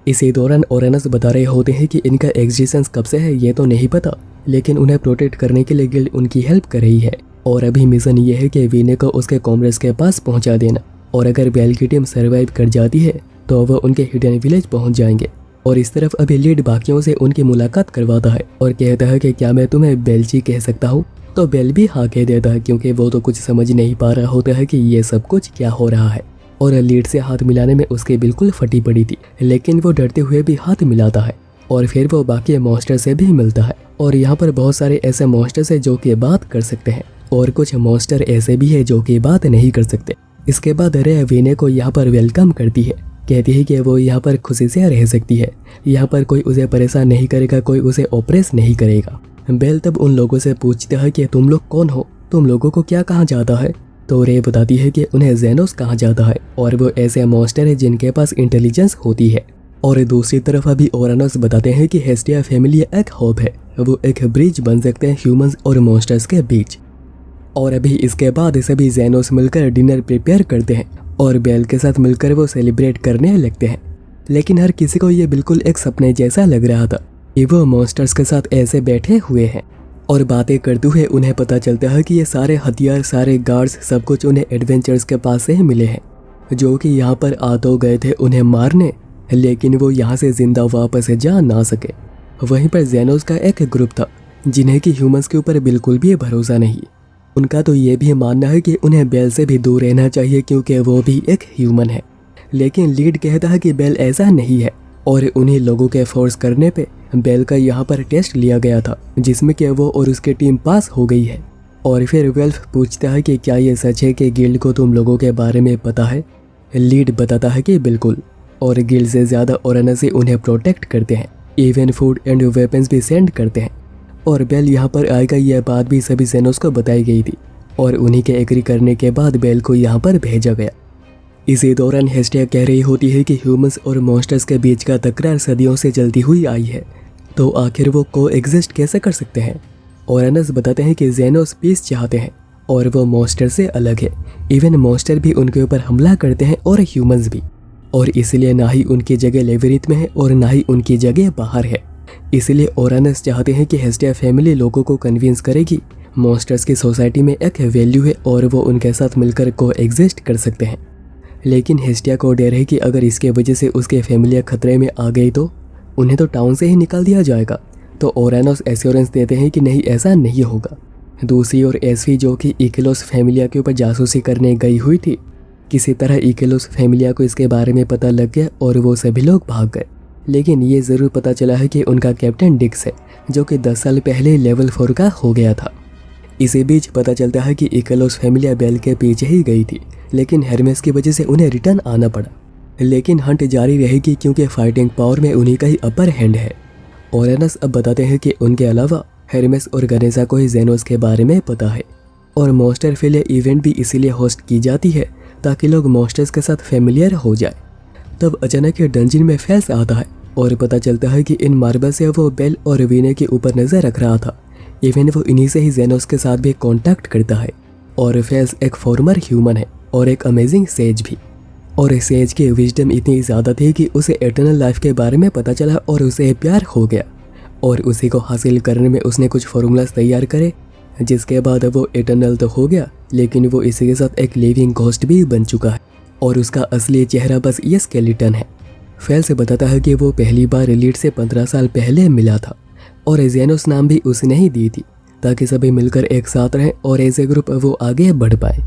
इसी दौरान ओरेनस बता रहे होते हैं कि इनका एग्जिस्टेंस कब से है ये तो नहीं पता, लेकिन उन्हें प्रोटेक्ट करने के लिए गिल्ड उनकी हेल्प कर रही है और अभी मिशन ये है कि वीने को उसके कॉमरेड्स के पास पहुंचा देना। और अगर बेल की टीम सर्वाइव कर जाती है तो वह उनके हिडन विलेज पहुंच जाएंगे। और इस तरफ अभी लीड बाकियों से उनकी मुलाकात करवाता है और कहता है कि क्या मैं तुम्हें बेलजी कह सकता हूँ। तो बेल भी हाँ कह देता है, क्योंकि वो तो कुछ समझ नहीं पा रहा होता है कि ये सब कुछ क्या हो रहा है। और लीड से हाथ मिलाने में उसके बिल्कुल फटी पड़ी थी, लेकिन वो डरते हुए भी हाथ मिलाता है और फिर वो बाकी मॉन्स्टर से भी मिलता है। और यहाँ पर बहुत सारे ऐसे मॉन्स्टर्स हैं जो कि बात कर सकते हैं और कुछ मॉन्स्टर ऐसे भी है जो कि बात नहीं कर सकते। इसके बाद रे वीने को यहाँ पर वेलकम करती है, कहती है कि वो यहाँ पर खुशी से रह सकती है, यहाँ पर कोई उसे परेशान नहीं करेगा, कोई उसे ऑपरेस नहीं करेगा। बेल तब उन लोगों से पूछता है कि तुम लोग कौन हो, तुम लोगों को क्या कहा जाता है। तो रे बताती है कि उन्हें जेनोस कहा जाता है और वो ऐसे मॉन्स्टर है जिनके पास इंटेलिजेंस होती है। और दूसरी तरफ अभी ओरेनस बताते हैं कि हेस्टिया फैमिली एक होप है, वो एक ब्रिज बन सकते हैं ह्यूमंस और मॉन्स्टर्स के बीच। और अभी इसके बाद सभी जेनोस मिलकर डिनर प्रिपेयर करते हैं और बेल के साथ मिलकर वो सेलिब्रेट करने लगते हैं। लेकिन हर किसी को ये बिल्कुल एक सपने जैसा लग रहा था कि वो मॉन्स्टर्स के साथ ऐसे बैठे हुए हैं और बातें करते हुए उन्हें पता चलता है कि ये सारे हथियार, सारे गार्ड्स, सब कुछ उन्हें एडवेंचर्स के पास से ही मिले हैं, जो कि यहाँ पर आ तो गए थे उन्हें मारने, लेकिन वो यहाँ से जिंदा वापस जा ना सके। वहीं पर जेनोस का एक ग्रुप था जिन्हें कि ह्यूमंस के ऊपर बिल्कुल भी भरोसा नहीं। उनका तो ये भी मानना है कि उन्हें बेल से भी दूर रहना चाहिए क्योंकि वो भी एक ह्यूमन है। लेकिन लीड कहता है कि बेल ऐसा नहीं है और उन्हीं लोगों के फोर्स करने पे बेल का यहाँ पर टेस्ट लिया गया था जिसमें कि वो और उसकी टीम पास हो गई है। और फिर वेल्फ पूछता है कि क्या ये सच है कि गिल्ड को तुम लोगों के बारे में पता है। लीड बताता है कि बिल्कुल, और गिल्ड से ज़्यादा ओरेनस उन्हें प्रोटेक्ट करते हैं, इवन फूड एंड वेपन्स भी सेंड करते हैं। और बेल यहाँ पर आएगा यह बात भी सभी जेनोस को बताई गई थी और उन्हीं के एग्री करने के बाद बेल को यहाँ पर भेजा गया। इसी दौरान हेस्टिया कह रही होती है कि ह्यूमंस और मॉन्स्टर्स के बीच का तकरार सदियों से चलती हुई आई है, तो आखिर वो को एग्जिस्ट कैसे कर सकते हैं। ओरेनस बताते हैं कि जेनोस पीस चाहते हैं और वो मॉन्स्टर से अलग है, इवन मॉन्स्टर भी उनके ऊपर हमला करते हैं और ह्यूमंस भी, और इसलिए ना ही उनकी जगह लेविरिथ में है और ना ही उनकी जगह बाहर है। इसलिए ओरेनस चाहते हैं कि हेस्टिया फैमिली लोगों को कन्विंस करेगी मॉन्स्टर्स की सोसाइटी में एक वैल्यू है और वो उनके साथ मिलकर को एग्जिस्ट कर सकते हैं। लेकिन हेस्टिया को डर है कि अगर इसके वजह से उसके फैमिली खतरे में आ गई तो उन्हें तो टाउन से ही निकाल दिया जाएगा। तो ओरेनस एश्योरेंस देते हैं कि नहीं, ऐसा नहीं होगा। दूसरी ओर एसवी जो कि इकेलोस फैमिलिया के ऊपर जासूसी करने गई हुई थी, किसी तरह इकेलोस फैमिलिया को इसके बारे में पता लग गया और वो सभी लोग भाग गए। लेकिन ये ज़रूर पता चला है कि उनका कैप्टन डिक्स है जो कि 10 साल पहले लेवल 4 का हो गया था। इसी बीच पता चलता है कि इकेलोस फैमिलिया बेल के पीछे ही गई थी, लेकिन हेरमेस की वजह से उन्हें रिटर्न आना पड़ा। लेकिन हंट जारी रहेगी क्योंकि फाइटिंग पावर में उन्हीं का ही अपर हैंड है। ओरेनस अब बताते हैं कि उनके अलावा हेरमेस और गनेसा को ही जेनोस के बारे में पता है और मॉन्स्टर फेलियर इवेंट भी इसीलिए होस्ट की जाती है ताकि लोग मॉन्स्टर्स के साथ फेमिलियर हो जाए। तब अचानक ये डंजिन में फैल्स आता है और पता चलता है कि इन मार्बल से वो बेल और वीने के ऊपर नजर रख रहा था। इवन वो इन्हीं से ही जेनोस के साथ भी कांटेक्ट करता है और फैल्स एक फॉर्मर ह्यूमन है और एक अमेजिंग सेज भी। और सेज की विजडम इतनी ज़्यादा थी कि उसे इटर्नल लाइफ के बारे में पता चला और उसे प्यार हो गया, और उसी को हासिल करने में उसने कुछ फॉर्मूलाज तैयार करे, जिसके बाद वो इटर्नल तो हो गया, लेकिन वो इसी के साथ एक लिविंग घोस्ट भी बन चुका है, और उसका असली चेहरा बस ये स्केलेटन है। फेल्स बताता है कि वो पहली बार लीड से 15 साल पहले मिला था, और जेनोस नाम भी उसने ही दी थी, ताकि सभी मिलकर एक साथ रहें और एज ए ग्रुप वो आगे बढ़ पाए।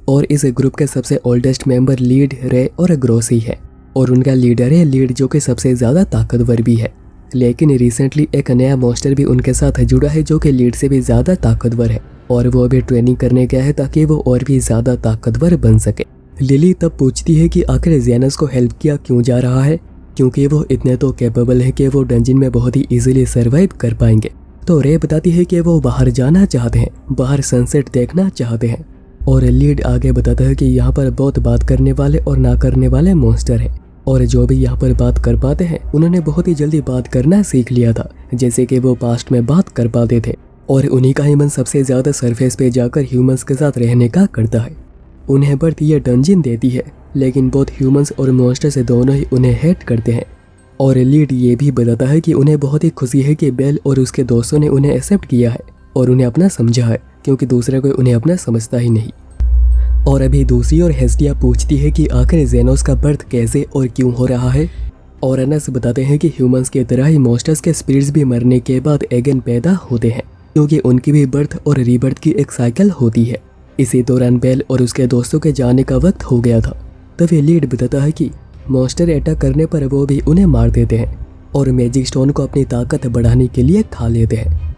और इस ग्रुप के सबसे ओल्डेस्ट मेंबर लीड, रे और ग्रोसी है, और उनका लीडर है लीड, जो कि सबसे ज़्यादा ताकतवर भी है। लेकिन रिसेंटली एक नया मॉन्स्टर भी उनके साथ जुड़ा है, जो कि लीड से भी ज़्यादा ताकतवर है, और वो अभी ट्रेनिंग करने गया है ताकि वो और भी ज़्यादा ताकतवर बन सके। लिली तब पूछती है कि आखिर जेनस को हेल्प किया क्यों जा रहा है, क्योंकि वो इतने तो कैपेबल है कि वो डंजन में बहुत ही इजीली सर्वाइव कर पाएंगे। तो रे बताती है कि वो बाहर जाना चाहते हैं, बाहर सनसेट देखना चाहते हैं। और लीड आगे बताता है कि यहाँ पर बहुत बात करने वाले और ना करने वाले मॉन्स्टर हैं, और जो भी यहाँ पर बात कर पाते हैं उन्होंने बहुत ही जल्दी बात करना सीख लिया था, जैसे कि वो पास्ट में बात कर पाते थे। और उन्हीं का ही मन सबसे ज़्यादा सरफेस पे जाकर ह्यूमंस के साथ रहने का करता है। उन्हें बर्थ ये डंजन देती है, लेकिन बहुत ह्यूमंस और मॉन्स्टर्स दोनों ही उन्हें हेट करते हैं। और लीड ये भी बताता है कि उन्हें बहुत ही खुशी है कि बेल और उसके दोस्तों ने उन्हें एक्सेप्ट किया है और उन्हें अपना समझा है, क्योंकि दूसरे कोई उन्हें अपना समझता ही नहीं। और अभी दूसरी ओर हेस्टिया पूछती है कि आखिर जेनोस का बर्थ कैसे और क्यों हो रहा है। और अनस बताते हैं कि ह्यूमंस की तरह ही मॉन्स्टर्स के स्पिरिट्स भी मरने के बाद अगेन पैदा होते हैं, क्योंकि उनकी भी बर्थ और रीबर्थ की एक साइकिल होती है। इसी दौरान बेल और उसके दोस्तों के जाने का वक्त हो गया था। तभी लीड बताता है कि मॉन्स्टर अटैक करने पर वो भी उन्हें मार देते हैं और मैजिक स्टोन को अपनी ताकत बढ़ाने के लिए खा लेते हैं।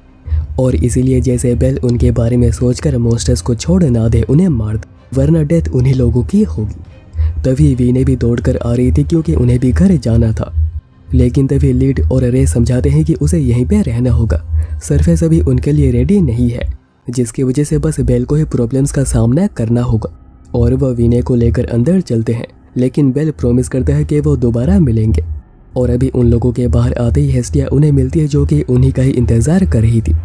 और इसीलिए जैसे बेल उनके बारे में सोचकर मॉन्स्टर्स को छोड़ ना दे, उन्हें मार दे, वरना डेथ उन्हीं लोगों की होगी। तभी वीने भी दौड़कर आ रही थी, क्योंकि उन्हें भी घर जाना था। लेकिन तभी लीड और रे समझाते हैं कि उसे यहीं पे रहना होगा, सरफेस अभी उनके लिए रेडी नहीं है, जिसकी वजह से बस बेल को ही प्रॉब्लम्स का सामना करना होगा। और वह वीने को लेकर अंदर चलते हैं, लेकिन बेल प्रॉमिस करता है कि वो दोबारा मिलेंगे। और अभी उन लोगों के बाहर आते ही हेस्टिया उन्हें मिलती है, जो कि उन्हीं का ही इंतज़ार कर रही थी।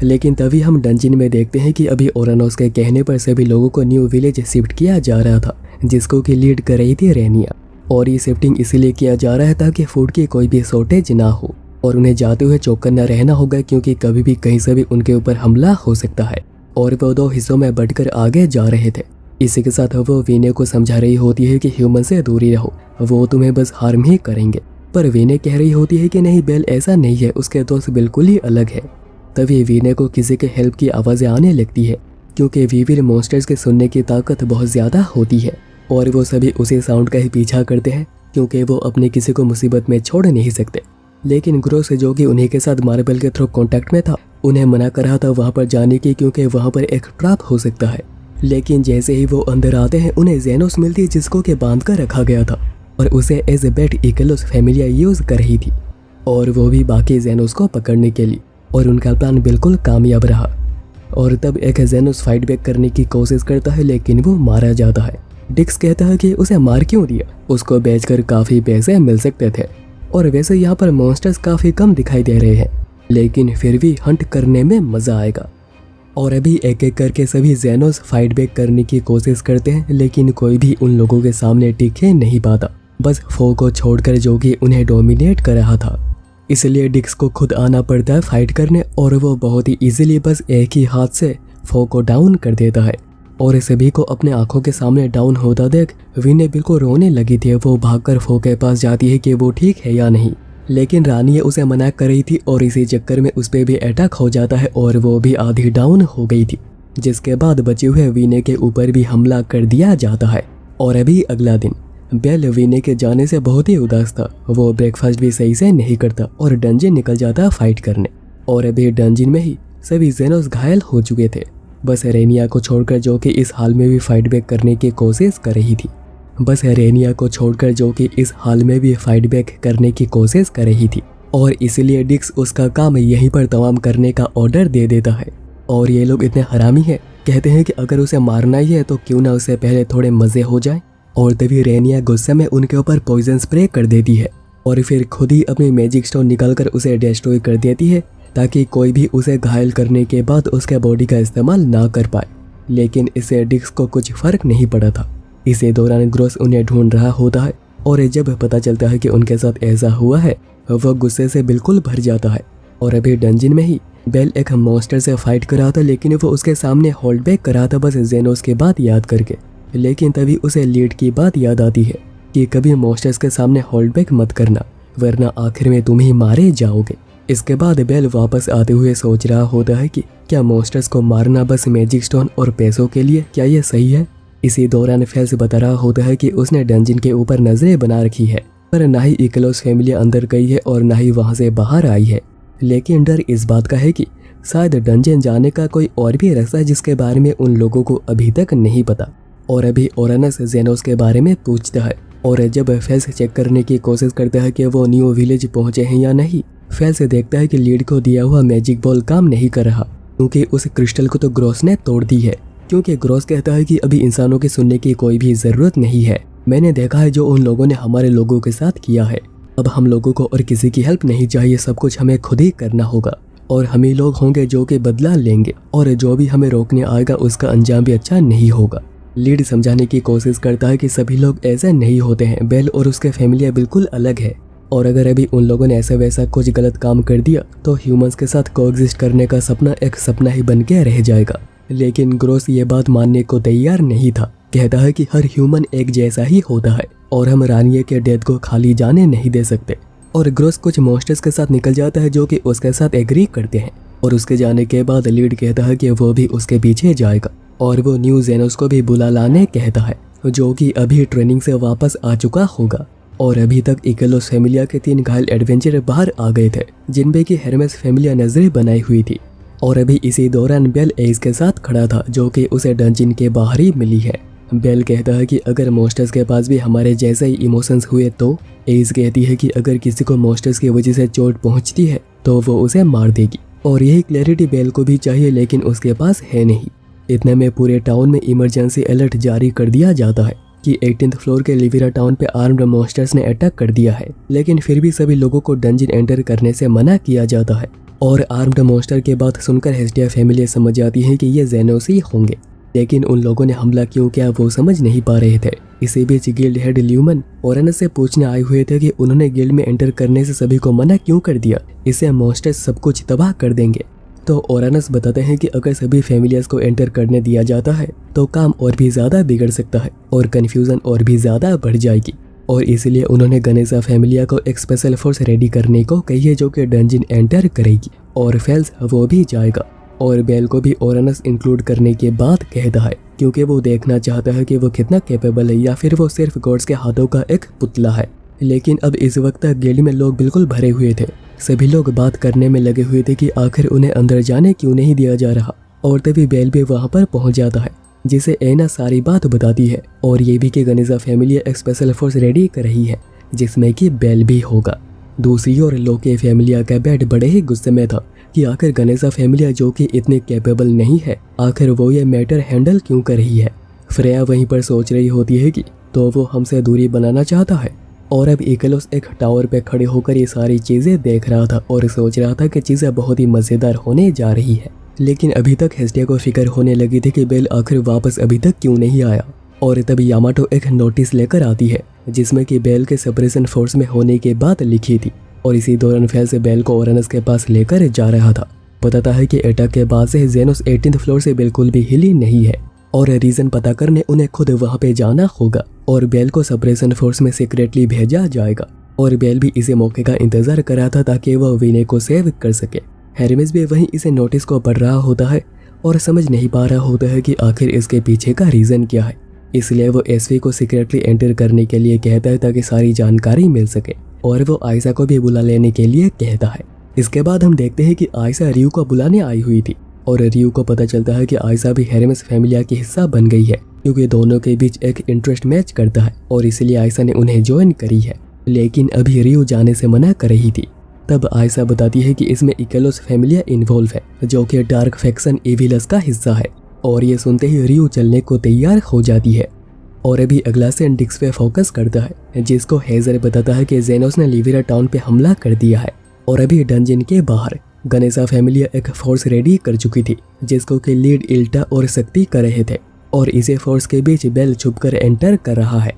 लेकिन तभी हम डंजिन में देखते हैं कि अभी ओरानोस के कहने पर सभी लोगों को न्यू विलेज शिफ्ट किया जा रहा था, जिसको कि लीड कर रही थी रेनिया। और ये शिफ्टिंग इसीलिए किया जा रहा है ताकि फूड की कोई भी शॉर्टेज ना हो, और उन्हें जाते हुए चौकन्ना रहना होगा, क्योंकि कभी भी कहीं से भी उनके ऊपर हमला हो सकता है। और वो 2 हिस्सों में बंटकर आगे जा रहे थे। इसी के साथ वो वीने को समझा रही होती है कि ह्यूमन से दूरी रहो, वो तुम्हें बस हार्म ही करेंगे। पर वीने कह रही होती है कि नहीं बेल, ऐसा नहीं है, उसके दोस्त बिल्कुल ही अलग है। तभी वीने को किसी के हेल्प की आवाज़ें आने लगती है, क्योंकि वीविल मॉन्स्टर्स के सुनने की ताकत बहुत ज़्यादा होती है, और वो सभी उसी साउंड का ही पीछा करते हैं, क्योंकि वो अपने किसी को मुसीबत में छोड़ नहीं सकते। लेकिन ग्रोस, जो कि उन्हीं के साथ मार्बल के थ्रू कॉन्टैक्ट में था, उन्हें मना कर रहा था वहाँ पर जाने की, क्योंकि वहाँ पर एक ट्रैप हो सकता है। लेकिन जैसे ही वो अंदर आते हैं, उन्हें जेनोस मिलती है, जिसको कि बांध कर रखा गया था, और उसे एज ए बेट इकलोस फैमिलिया यूज़ कर रही थी, और वो भी बाकी जेनोस को पकड़ने के लिए। और उनका प्लान बिल्कुल कामयाब रहा। और तब एक जेनोस फाइट बैक करने की कोशिश करता है, लेकिन वो मारा जाता है। डिक्स कहता है कि उसे मार क्यों दिया, उसको बेचकर काफ़ी पैसे मिल सकते थे, और वैसे यहाँ पर मॉन्स्टर्स काफ़ी कम दिखाई दे रहे हैं, लेकिन फिर भी हंट करने में मज़ा आएगा। और अभी एक एक करके सभी जेनोस फाइट बैक करने की कोशिश करते हैं, लेकिन कोई भी उन लोगों के सामने टिके नहीं पाता, बस फो को छोड़कर, जो कि उन्हें डोमिनेट कर रहा था। इसलिए डिक्स को खुद आना पड़ता है फाइट करने, और वो बहुत ही इजीली बस एक ही हाथ से फो को डाउन कर देता है। और सभी को अपने आंखों के सामने डाउन होता देख वीने बिल्कुल रोने लगी थी। वो भागकर फो के पास जाती है कि वो ठीक है या नहीं, लेकिन रानी उसे मना कर रही थी, और इसी चक्कर में उस पर भी अटैक हो जाता है, और वो भी आधी डाउन हो गई थी, जिसके बाद बचे हुए वीने के ऊपर भी हमला कर दिया जाता है। और अभी अगला दिन बेल वीने के जाने से बहुत ही उदास था। वो ब्रेकफास्ट भी सही से नहीं करता और डंजन निकल जाता फाइट करने। और अभी डंजन में ही सभी जेनोस घायल हो चुके थे, बस रेनिया को छोड़कर, जो कि इस हाल में भी फाइट बैक करने की कोशिश कर रही थी। और इसलिए डिक्स उसका काम यहीं पर तमाम करने का ऑर्डर दे देता है। और ये लोग इतने हरामी हैं, कहते हैं कि अगर उसे मारना ही है तो क्यों ना उससे पहले थोड़े मज़े हो जाए। और तभी रेनिया गुस्से में उनके ऊपर पॉइजन स्प्रे कर देती है, और फिर खुद ही अपनी मैजिक स्टोन निकालकर उसे डिस्ट्रॉय कर देती है, ताकि कोई भी उसे घायल करने के बाद उसके बॉडी का इस्तेमाल ना कर पाए। लेकिन इससे डिक्स को कुछ फ़र्क नहीं पड़ा था, इसी दौरान ग्रोस उन्हें ढूंढ रहा होता है और जब पता चलता है कि उनके साथ ऐसा हुआ है वो गुस्से से बिल्कुल भर जाता है। और अभी डंजन में ही बेल एक मॉन्स्टर से फाइट कर रहा था, लेकिन वो उसके सामने होल्ड बैक कर रहा था बस जेनोस की बात याद करके। लेकिन तभी उसे लीड की बात याद आती है कि कभी मॉन्स्टर्स के सामने होल्ड बैक मत करना, वरना आखिर में तुम ही मारे जाओगे। इसके बाद बेल वापस आते हुए सोच रहा होता है कि क्या मॉन्स्टर्स को मारना बस मैजिक स्टोन और पैसों के लिए, क्या ये सही है। इसी दौरान फेल्स बता रहा होता है कि उसने डंजन के ऊपर नजरें बना रखी है, पर ना ही इक्लोस फैमिली अंदर गई है और ना ही वहां से बाहर आई है। लेकिन डर इस बात का है कि शायद डंजन जाने का कोई और भी रास्ता है जिसके बारे में उन लोगों को अभी तक नहीं पता। और अभी ओरानस जेनोस के बारे में पूछता है और जब फेल्स चेक करने की कोशिश करता है कि वो न्यू विलेज पहुंचे हैं या नहीं, फेल्स देखता है कि लीड को दिया हुआ मैजिक बॉल काम नहीं कर रहा, क्योंकि उस क्रिस्टल को तो ग्रोस ने तोड़ दी है। क्योंकि ग्रोस कहता है कि अभी इंसानों के सुनने की कोई भी जरूरत नहीं है, मैंने देखा है जो उन लोगों ने हमारे लोगों के साथ किया है। अब हम लोगों को और किसी की हेल्प नहीं चाहिए, सब कुछ हमें खुद ही करना होगा और हम ही लोग होंगे जो कि बदला लेंगे, और जो भी हमें रोकने आएगा उसका अंजाम भी अच्छा नहीं होगा। लीड समझाने की कोशिश करता है कि सभी लोग ऐसे नहीं होते हैं, बेल और उसके फैमिली बिल्कुल अलग है, और अगर अभी उन लोगों ने ऐसा वैसा कुछ गलत काम कर दिया तो ह्यूमंस के साथ कोएग्जिस्ट करने का सपना एक सपना ही बन के रह जाएगा। लेकिन ग्रोस ये बात मानने को तैयार नहीं था, कहता है कि हर ह्यूमन एक जैसा ही होता है और हम रानिया के डेथ को खाली जाने नहीं दे सकते। और ग्रोस कुछ मॉन्स्टर्स के साथ निकल जाता है जो कि उसके साथ एग्री करते हैं, और उसके जाने के बाद लीड कहता है कि वो भी उसके पीछे जाएगा और वो न्यू जेनोस को भी बुला लाने कहता है, जो कि अभी ट्रेनिंग से वापस आ चुका होगा। और अभी तक इकेलोस फैमिलिया के 3 घायल एडवेंचर बाहर आ गए थे, जिनमें की हेरमेस फैमिलिया नजरें बनाई हुई थी। और अभी इसी दौरान बेल एज के साथ खड़ा था, जो कि उसे डंजन के बाहर ही मिली है। बेल कहता है कि अगर मॉन्स्टर्स के पास भी हमारे जैसे ही इमोशंस हुए तो। एज कहती है कि अगर किसी को मॉन्स्टर्स की वजह से चोट पहुंचती है तो वो उसे मार देगी, और यही क्लैरिटी बेल को भी चाहिए, लेकिन उसके पास है नहीं। इतने में पूरे टाउन में इमरजेंसी अलर्ट जारी कर दिया जाता है कि 18th फ्लोर के लिविरा टाउन पे आर्म्ड मॉन्स्टर्स ने अटैक कर दिया है, लेकिन फिर भी सभी लोगों को डंजन एंटर करने से मना किया जाता है। और आर्म्ड मॉन्स्टर के बात सुनकर हेस्टिया फैमिली समझ जाती है कि ये जेनोस ही होंगे, लेकिन उन लोगों ने हमला क्यों किया वो समझ नहीं पा रहे थे। इसी बीच गिल्ड हेड ल्यूमन ओरानस से पूछने आए हुए थे कि उन्होंने गिल्ड में एंटर करने से सभी को मना क्यों कर दिया, इससे मॉन्स्टर्स सब कुछ तबाह कर देंगे। तो ओरानस बताते हैं कि अगर सभी फैमिलियर्स को एंटर करने दिया जाता है तो काम और भी ज्यादा बिगड़ सकता है और कंफ्यूजन और भी ज्यादा बढ़ जाएगी, और इसलिए उन्होंने गनेसा फैमिलिया को एक स्पेशल फोर्स रेडी करने को कही है जो कि डंजन एंटर करेगी, और फेल्स वो भी जाएगा। और बेल को भी ओरानस इंक्लूड करने के बाद कहता है, क्योंकि वो देखना चाहता है कि वो कितना कैपेबल है या फिर वो सिर्फ गॉड्स के हाथों का एक पुतला है। लेकिन अब इस वक्त तक गिल्ड में लोग बिल्कुल भरे हुए थे, सभी लोग बात करने में लगे हुए थे कि आखिर उन्हें अंदर जाने क्यों नहीं दिया जा रहा। और तभी बेल भी वहां पर पहुंच जाता है, जिसे एना सारी बात बताती है, और ये भी कि गनेसा फैमिली एक स्पेशल फोर्स रेडी कर रही है जिसमें कि बेल भी होगा। दूसरी ओर लोके फैमिलिया का बेड बड़े ही गुस्से में था कि आखिर गनेसा फैमिलिया जो कि इतनी कैपेबल नहीं है, आखिर वो ये मैटर हैंडल क्यों कर रही है। फ्रेया वहीं पर सोच रही होती है कि तो वो हमसे दूरी बनाना चाहता है। और अब इकेलोस एक टावर पे खड़े होकर ये सारी चीजें देख रहा था और सोच रहा था कि चीजें बहुत ही मजेदार होने जा रही है। लेकिन अभी तक हेस्टिया को फिक्र होने लगी थी कि बेल आखिर वापस अभी तक क्यों नहीं आया। और तभी यामाटो एक नोटिस लेकर आती है जिसमें कि बेल के सेपरेशन फोर्स में होने की बात लिखी थी, और इसी दौरान फेल से बेल को ओरानस के पास लेकर जा रहा था। बताता है कि अटैक के बाद से जेनोस 18th फ्लोर से बिल्कुल भी हिली नहीं है, और रीजन पता करने उन्हें खुद वहां पे जाना होगा, और बेल को सेपरेशन फोर्स में सीक्रेटली भेजा जाएगा। और बेल भी इसे मौके का इंतजार कर रहा था ताकि वह विने को सेव कर सके। हेरमेस भी वहीं इसे नोटिस को पढ़ रहा होता है और समझ नहीं पा रहा होता है कि आखिर इसके पीछे का रीजन क्या है, इसलिए वो एसवी को सीक्रेटली एंटर करने के लिए कहता है ताकि सारी जानकारी मिल सके, और वो आयशा को भी बुला लेने के लिए कहता है। इसके बाद हम देखते हैं कि आयशा रियू को बुलाने आई हुई थी, और रियू को पता चलता है कि आयशा भी हेरमेस फैमिलिया की हिस्सा बन गई है, क्योंकि दोनों के बीच एक इंटरेस्ट मैच करता है, और इसलिए आयशा ने उन्हें ज्वाइन करी है। लेकिन अभी रियू जाने से मना कर रही थी। तब आयशा बताती है कि इसमें इकेलोस फैमिलिया इन्वॉल्व है, जो कि डार्क फैक्शन एविलस का हिस्सा है, और ये सुनते ही रियू चलने को तैयार हो जाती है। और अभी अगला सीन डिक्स पे फोकस करता है, जिसको हेजर बताता है कि जेनोस ने लिविरा टाउन पे हमला कर दिया है, और अभी डंजन के बाहर गनेसा फैमिलिया एक फोर्स रेडी कर चुकी थी, जिसको कि लीड इल्टा और शक्ति कर रहे थे। और इसे फोर्स के बीच बेल छुपकर एंटर कर रहा है।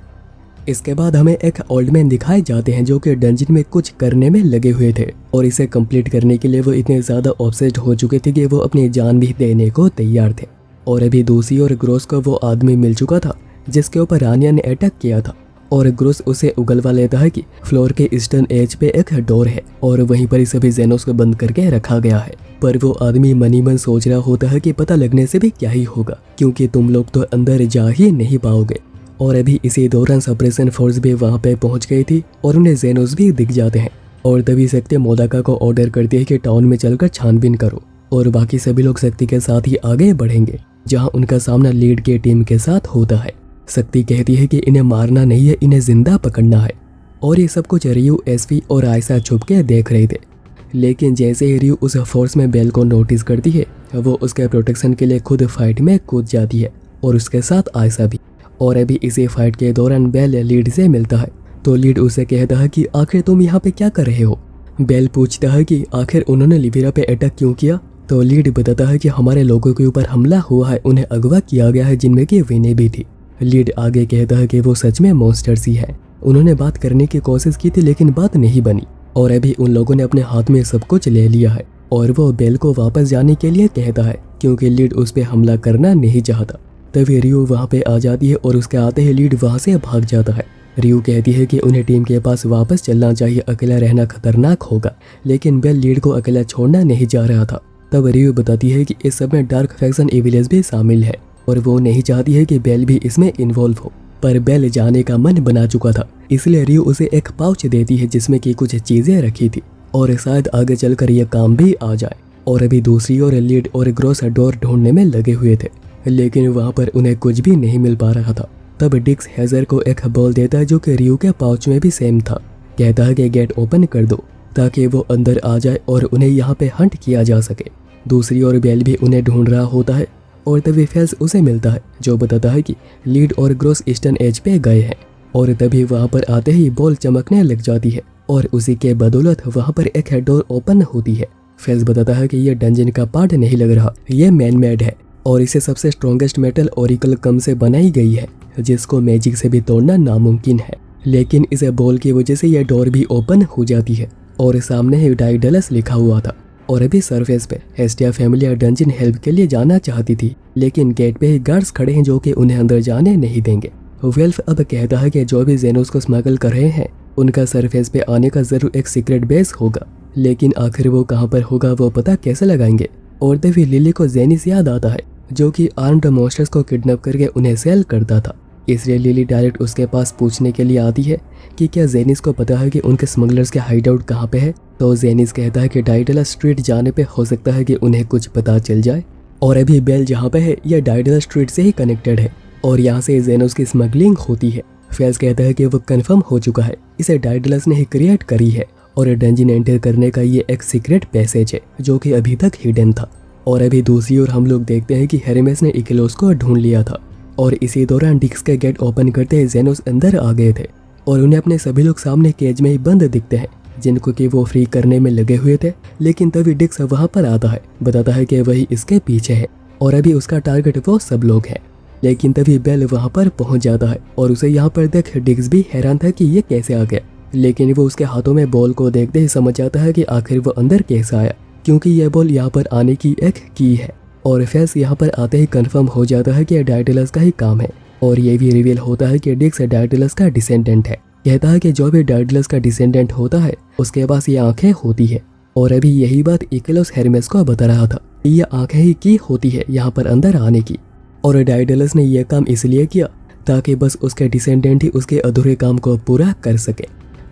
इसके बाद हमें एक ओल्ड मैन दिखाए जाते हैं जो कि डंजन में कुछ करने में लगे हुए थे और इसे कंप्लीट करने के लिए वो इतने ज़्यादा ऑब्सेस्ड हो चुके थे कि वो अपनी जान भी देने को तैयार थे। और अभी दूसरी ओर ग्रोस को वो आदमी मिल चुका था जिसके ऊपर रानिया ने अटैक किया था और ग्रोस उसे उगलवा लेता है कि फ्लोर के ईस्टर्न एज पे एक डोर है और वहीं पर ही सभी जेनोस को बंद करके रखा गया है। पर वो आदमी मनी मन सोच रहा होता है कि पता लगने से भी क्या ही होगा क्योंकि तुम लोग तो अंदर जा ही नहीं पाओगे। और अभी इसी दौरान सप्रेशन फोर्स भी वहाँ पे पहुँच गई थी और उन्हें जेनोस भी दिख जाते हैं और तभी शक्ति मोदाका को ऑर्डर करती है कि टाउन में चलकर छानबीन करो और बाकी सभी लोग शक्ति के साथ ही आगे बढ़ेंगे जहाँ उनका सामना लीड के टीम के साथ होता है। शक्ति कहती है कि इन्हें मारना नहीं है, इन्हें जिंदा पकड़ना है। और ये सब कुछ रियू, एसवी और आयशा छुप के देख रहे थे। लेकिन जैसे ही रियू उस फोर्स में बेल को नोटिस करती है वो उसके प्रोटेक्शन के लिए खुद फाइट में कूद जाती है और उसके साथ आयशा भी। और अभी इसी फाइट के दौरान बेल लीड से मिलता है तो लीड उसे कहता है कि आखिर तुम यहाँ पे क्या कर रहे हो। बेल पूछता है कि आखिर उन्होंने लिविरा पे अटैक क्यों किया तो लीड बताता है कि हमारे लोगों के ऊपर हमला हुआ है, उन्हें अगवा किया गया है जिनमें कि विने भी थी। लीड आगे कहता है कि वो सच में मॉन्स्टर्स ही है, उन्होंने बात करने की कोशिश की थी लेकिन बात नहीं बनी और अभी उन लोगों ने अपने हाथ में सब कुछ ले लिया है। और वो बेल को वापस जाने के लिए कहता है क्योंकि लीड उस पर हमला करना नहीं चाहता। तभी रियू वहाँ पे आ जाती है और उसके आते ही लीड वहाँ से भाग जाता है। रियू कहती है कि उन्हें टीम के पास वापस चलना चाहिए, अकेला रहना खतरनाक होगा। लेकिन बेल लीड को अकेला छोड़ना नहीं जा रहा था। तब रियू बताती है कि इस सब में डार्क फैक्शन एविलियस भी शामिल है और वो नहीं चाहती है कि बेल भी इसमें इन्वॉल्व हो। पर बेल जाने का मन बना चुका था इसलिए रियू उसे एक पाउच देती है जिसमें कि कुछ चीजें रखी थी और शायद आगे चलकर यह काम भी आ जाए। और अभी दूसरी ओर लीड और ग्रोस डोर ढूंढने में लगे हुए थे लेकिन वहाँ पर उन्हें कुछ भी नहीं मिल पा रहा था। तब डिक्स हेजर को एक बॉल देता है जो कि रियू के पाउच में भी सेम था। कहता है कि गेट ओपन कर दो ताकि वो अंदर आ जाए और उन्हें यहाँ पे हंट किया जा सके। दूसरी ओर बेल भी उन्हें ढूंढ रहा होता है और तभी फेल्स उसे मिलता है जो बताता है कि लीड और ग्रोस ईस्टर्न एज पे गए हैं। और तभी वहाँ पर आते ही बॉल चमकने लग जाती है और उसी के बदौलत वहाँ पर एक डोर ओपन होती है। फेल्स बताता है कि यह डंजन का पार्ट नहीं लग रहा, यह मैन मेड है और इसे सबसे स्ट्रॉन्गेस्ट मेटल ओरिकल कम से बनाई गई है जिसको मैजिक से भी तोड़ना नामुमकिन है। लेकिन इस बॉल की वजह से यह डोर भी ओपन हो जाती है और सामने ही डाइडलस लिखा हुआ था। और अभी सरफेस पे हेस्टिया फैमिली डंजन हेल्प के लिए जाना चाहती थी लेकिन गेट पे ही गार्ड्स खड़े हैं जो कि उन्हें अंदर जाने नहीं देंगे। वेल्फ अब कहता है कि जो भी जेनोस को स्मगल कर रहे हैं उनका सरफेस पे आने का जरूर एक सीक्रेट बेस होगा लेकिन आखिर वो कहाँ पर होगा वो पता कैसे लगाएंगे। और तभी लिली को जेनिस याद आता है जो कि आर्म्ड मॉन्स्टर्स को किडनैप करके उन्हें सेल करता था। इसलिए लिली डायरेक्ट उसके पास पूछने के लिए आती है कि क्या जेनिस को पता है कि उनके स्मगलर्स के हाइड आउट कहाँ पे है। तो जेनिस कहता है कि डाइडला स्ट्रीट जाने पे हो सकता है कि उन्हें कुछ पता चल जाए। और अभी बेल जहाँ पे है यह डाइडला स्ट्रीट से ही कनेक्टेड है और यहाँ से जेनोस की स्मगलिंग होती है। फेल्स कहता है कि वो कंफर्म हो चुका है, इसे डाइडलस ने ही क्रिएट करी है और डंजन एंटर करने का ये एक सीक्रेट पैसेज है जो कि अभी तक हिडन था। और अभी दूसरी ओर हम लोग देखते हैं कि हेरेमेस ने इकेलोस को ढूंढ लिया था और इसी दौरान डिक्स के गेट ओपन करते ही जेनोस अंदर आ गए थे और उन्हें अपने सभी लोग सामने केज में ही बंद दिखते हैं जिनको कि वो फ्री करने में लगे हुए थे। लेकिन तभी डिक्स वहाँ पर आता है, बताता है कि वही इसके पीछे है और अभी उसका टारगेट वो सब लोग हैं। लेकिन तभी बेल वहाँ पर पहुँच जाता है और उसे यहाँ पर देख डिक्स भी हैरान था कि ये कैसे आ गया। लेकिन वो उसके हाथों में बॉल को देखते ही समझ जाता है कि आखिर वो अंदर कैसे आया क्योंकि यह बॉल यहाँ पर आने की एक की है। और फेल्स यहाँ पर आते ही कंफर्म हो जाता है कि डाइडलस का ही काम है और ये भी रिवील होता है कि डिक्स डाइडलस का डिसेंडेंट है। कहता है कि जो भी डाइडलस का डिसेंडेंट होता है उसके पास ये आंखें होती है और अभी यही बात इकेलोस हेरमेस को बता रहा था, ये आंखें ही की होती है यहाँ पर अंदर आने की। और डाइडलस ने यह काम इसलिए किया ताकि बस उसके डिसेंडेंट ही उसके अधूरे काम को पूरा कर सके।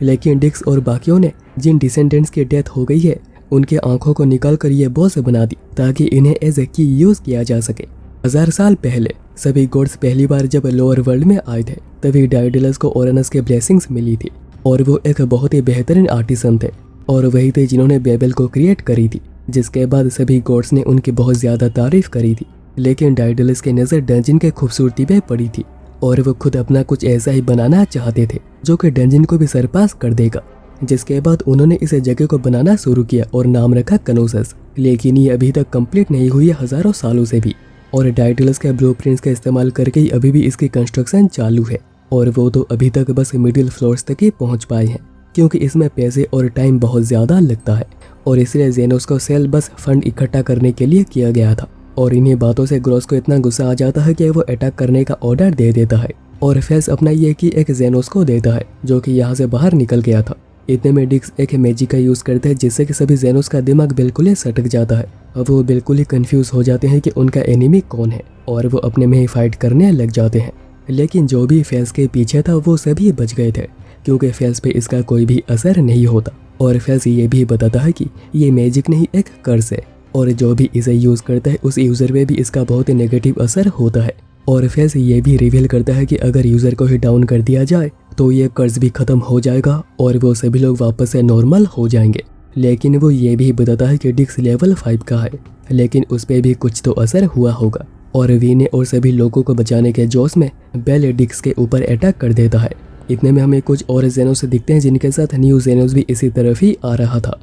लेकिन डिक्स और बाकियों ने जिन डिसेंडेंट्स की डेथ हो गई है उनके आंखों को निकाल कर ये बॉस बना दी ताकि इन्हें एज ए की यूज किया जा सके। 1000 साल पहले सभी गॉड्स पहली बार जब लोअर वर्ल्ड में आए थे तभी डाइडलस को ओरेनस के ब्लेसिंग्स मिली थी और वो एक बहुत ही बेहतरीन आर्टिसन थे और वही थे जिन्होंने बेबल को क्रिएट करी थी, जिसके बाद सभी गॉड्स ने उनकी बहुत ज्यादा तारीफ करी थी। लेकिन डाइडलस की नज़र डंजन के खूबसूरती पे पड़ी थी और वो खुद अपना कुछ ऐसा ही बनाना चाहते थे जो कि डंजन को भी सरपास कर देगा। जिसके बाद उन्होंने इस जगह को बनाना शुरू किया और नाम रखा कनोसस। लेकिन ये अभी तक कंप्लीट नहीं हुई है हजारों सालों से भी। और डाइडलस के ब्लूप्रिंट्स का इस्तेमाल करके ही अभी भी इसकी कंस्ट्रक्शन चालू है और वो तो अभी तक बस मिडिल फ्लोर्स तक ही पहुंच पाए हैं क्योंकि इसमें पैसे और टाइम बहुत ज़्यादा लगता है और इसलिए जेनोस को सेल बस फंड इकट्ठा करने के लिए किया गया था। और इन्हीं बातों से ग्रॉस को इतना गुस्सा आ जाता है कि वो अटैक करने का ऑर्डर दे देता है और फेल्स अपना ये कि एक जेनोस को देता है जो कि यहाँ से बाहर निकल गया था। इतने में डिक्स एक मैजिक का यूज़ करते हैं जिससे कि सभी जेनोस का दिमाग बिल्कुल ही सटक जाता है और वो बिल्कुल ही कंफ्यूज हो जाते हैं कि उनका एनिमी कौन है और वो अपने में ही फाइट करने लग जाते हैं। लेकिन जो भी फेल्स के पीछे था वो सभी बच गए थे क्योंकि फेल्स पे इसका कोई भी असर नहीं होता और फेल्स ये भी बताता है कि ये मैजिक नहीं एक कर्स है और जो भी इसे यूज़ करता है उस यूज़र पे भी इसका बहुत ही नेगेटिव असर होता है। और फेल्स ये भी रिवील करता है कि अगर यूज़र को ही डाउन कर दिया जाए तो ये कर्ज भी खत्म हो जाएगा और वो सभी लोग वापस से नॉर्मल हो जाएंगे। लेकिन वो ये भी बताता है कि डिक्स लेवल 5 का है लेकिन उस पर भी कुछ तो असर हुआ होगा और वी ने और सभी लोगों को बचाने के जोश में बेल डिक्स के ऊपर अटैक कर देता है। इतने में हमें कुछ और जेनोस दिखते हैं जिनके साथ न्यू जेनोस भी इसी तरफ ही आ रहा था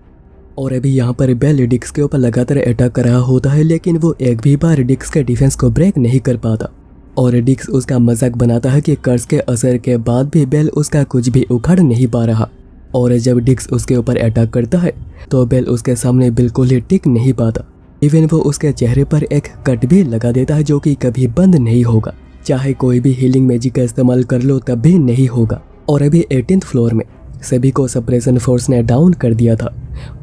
और अभी यहाँ पर बेल डिक्स के ऊपर लगातार अटैक कर रहा होता है लेकिन वो एक भी बार डिक्स के डिफेंस को ब्रेक नहीं कर पाता और डिक्स उसका मजाक बनाता है कि कर्ज के असर के बाद भी बेल उसका कुछ भी उखाड़ नहीं पा रहा और जब डिक्स उसके ऊपर अटैक करता है तो बेल उसके सामने बिल्कुल ही टिक नहीं पाता। इवन वो उसके चेहरे पर एक कट भी लगा देता है जो कि कभी बंद नहीं होगा, चाहे कोई भी हीलिंग मैजिक का इस्तेमाल कर लो तब भी नहीं होगा। और अभी 18th फ्लोर में सभी को सप्रेशन फोर्स ने डाउन कर दिया था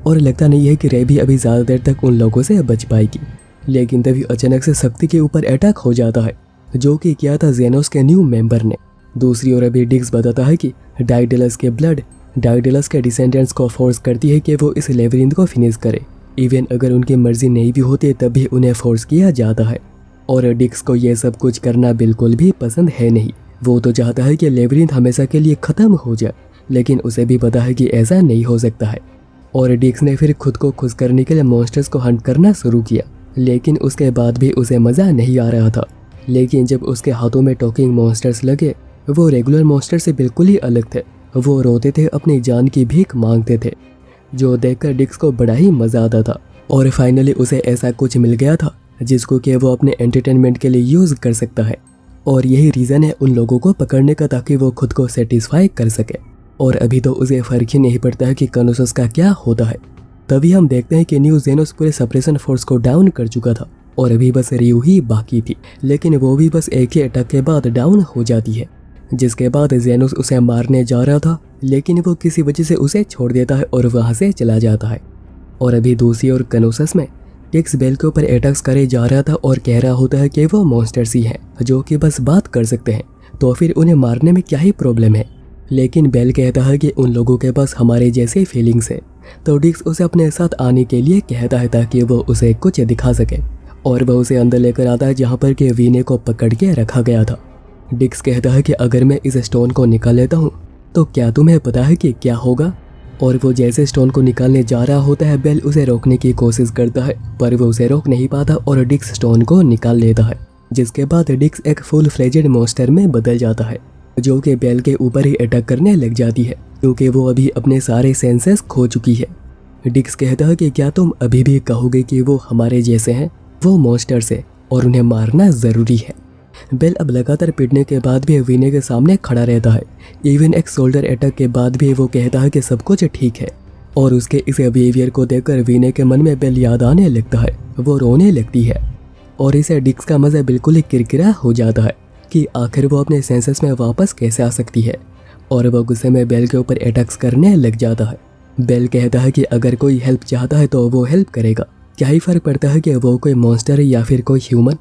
और लगता नहीं है कि रे भी अभी ज़्यादा देर तक उन लोगों से बच पाएगी। लेकिन तभी अचानक से शक्ति के ऊपर अटैक हो जाता है जो कि किया था जेनोस के न्यू मेंबर ने। दूसरी ओर अभी डिक्स बताता है कि डाइडलस के ब्लड डाइडलस के डिसेंडेंट्स को फोर्स करती है कि वो इस लेबिरिंथ को फिनिश करे। इवन अगर उनकी मर्जी नहीं भी होती तब भी उन्हें फोर्स किया जाता है और डिक्स को यह सब कुछ करना बिल्कुल भी पसंद है नहीं। वो तो चाहता है कि लेबिरिंथ हमेशा के लिए ख़त्म हो जाए लेकिन उसे भी पता है कि ऐसा नहीं हो सकता है। और डिक्स ने फिर खुद को खुश करने के लिए मॉन्स्टर्स को हंट करना शुरू किया लेकिन उसके बाद भी उसे मज़ा नहीं आ रहा था। लेकिन जब उसके हाथों में टॉकिंग मॉन्स्टर्स लगे वो रेगुलर मॉन्स्टर से बिल्कुल ही अलग थे। वो रोते थे, अपनी जान की भीख मांगते थे, जो देखकर डिक्स को बड़ा ही मज़ा आता था। और फाइनली उसे ऐसा कुछ मिल गया था जिसको कि वो अपने एंटरटेनमेंट के लिए यूज़ कर सकता है और यही रीज़न है उन लोगों को पकड़ने का ताकि वो खुद को सेटिस्फाई कर सके। और अभी तो उसे फ़र्क ही नहीं पड़ता है कि कनोसस का क्या होता है। तभी हम देखते हैं कि न्यू जेनोस पूरे सप्रेशन फोर्स को डाउन कर चुका था और अभी बस रियू ही बाकी थी लेकिन वो भी बस एक ही अटैक के बाद डाउन हो जाती है। जिसके बाद जेनोस उसे मारने जा रहा था लेकिन वो किसी वजह से उसे छोड़ देता है और वहाँ से चला जाता है। और अभी दूसरी ओर कनोसस में डिक्स बेल के ऊपर अटैक्स करे जा रहा था और कह रहा होता है कि वो मॉन्स्टर्स ही हैं जो कि बस बात कर सकते हैं तो फिर उन्हें मारने में क्या ही प्रॉब्लम है। लेकिन बेल कहता है कि उन लोगों के पास हमारे जैसे फीलिंग्स है तो डिक्स उसे अपने साथ आने के लिए कहता है ताकि वो उसे कुछ दिखा सके और वह उसे अंदर लेकर आता है जहाँ पर कि वीने को पकड़ के रखा गया था। डिक्स कहता है कि अगर मैं इस स्टोन को निकाल लेता हूँ तो क्या तुम्हें पता है कि क्या होगा। और वो जैसे स्टोन को निकालने जा रहा होता है बेल उसे रोकने की कोशिश करता है पर वो उसे रोक नहीं पाता और डिक्स स्टोन को निकाल लेता है। जिसके बाद डिक्स एक फुल फ्लेजेड मॉन्स्टर में बदल जाता है जो कि बेल के ऊपर ही अटैक करने लग जाती है क्योंकि वो अभी अपने सारे सेंसेस खो चुकी है। डिक्स कहता है कि क्या तुम अभी भी कहोगे कि वो हमारे जैसे हैं, वो मॉन्स्टर्स है और उन्हें मारना ज़रूरी है। बेल अब लगातार पिटने के बाद भी वीने के सामने खड़ा रहता है। इवन एक शोल्डर अटैक के बाद भी वो कहता है कि सब कुछ ठीक है और उसके इस बिहेवियर को देखकर वीने के मन में बेल याद आने लगता है। वो रोने लगती है और इसे डिक्स का मज़ा बिल्कुल ही किरकिरा हो जाता है कि आखिर वो अपने सेंसेस में वापस कैसे आ सकती है और वो गुस्से में बेल के ऊपर अटैक्स करने लग जाता है। बेल कहता है कि अगर कोई हेल्प चाहता है तो वो हेल्प करेगा, क्या ही फ़र्क पड़ता है कि वो कोई मॉन्स्टर है या फिर कोई ह्यूमन।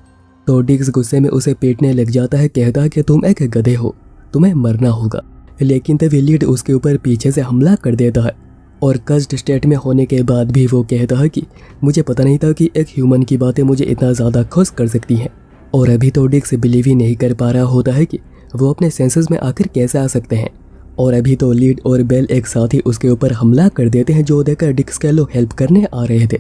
तो डिक्स गुस्से में उसे पीटने लग जाता है, कहता है कि तुम एक गधे हो, तुम्हें मरना होगा। लेकिन तभी लीड उसके ऊपर पीछे से हमला कर देता है और कस्ड स्टेट में होने के बाद भी वो कहता है कि मुझे पता नहीं था कि एक ह्यूमन की बातें मुझे इतना ज़्यादा खुश कर सकती हैं। और अभी तो डिक्स बिलीव ही नहीं कर पा रहा होता है कि वो अपने सेंसेस में आखिर कैसे आ सकते हैं। और अभी तो लीड और बेल एक साथ ही उसके ऊपर हमला कर देते हैं जो देखकर डिक्स के लोग हेल्प करने आ रहे थे।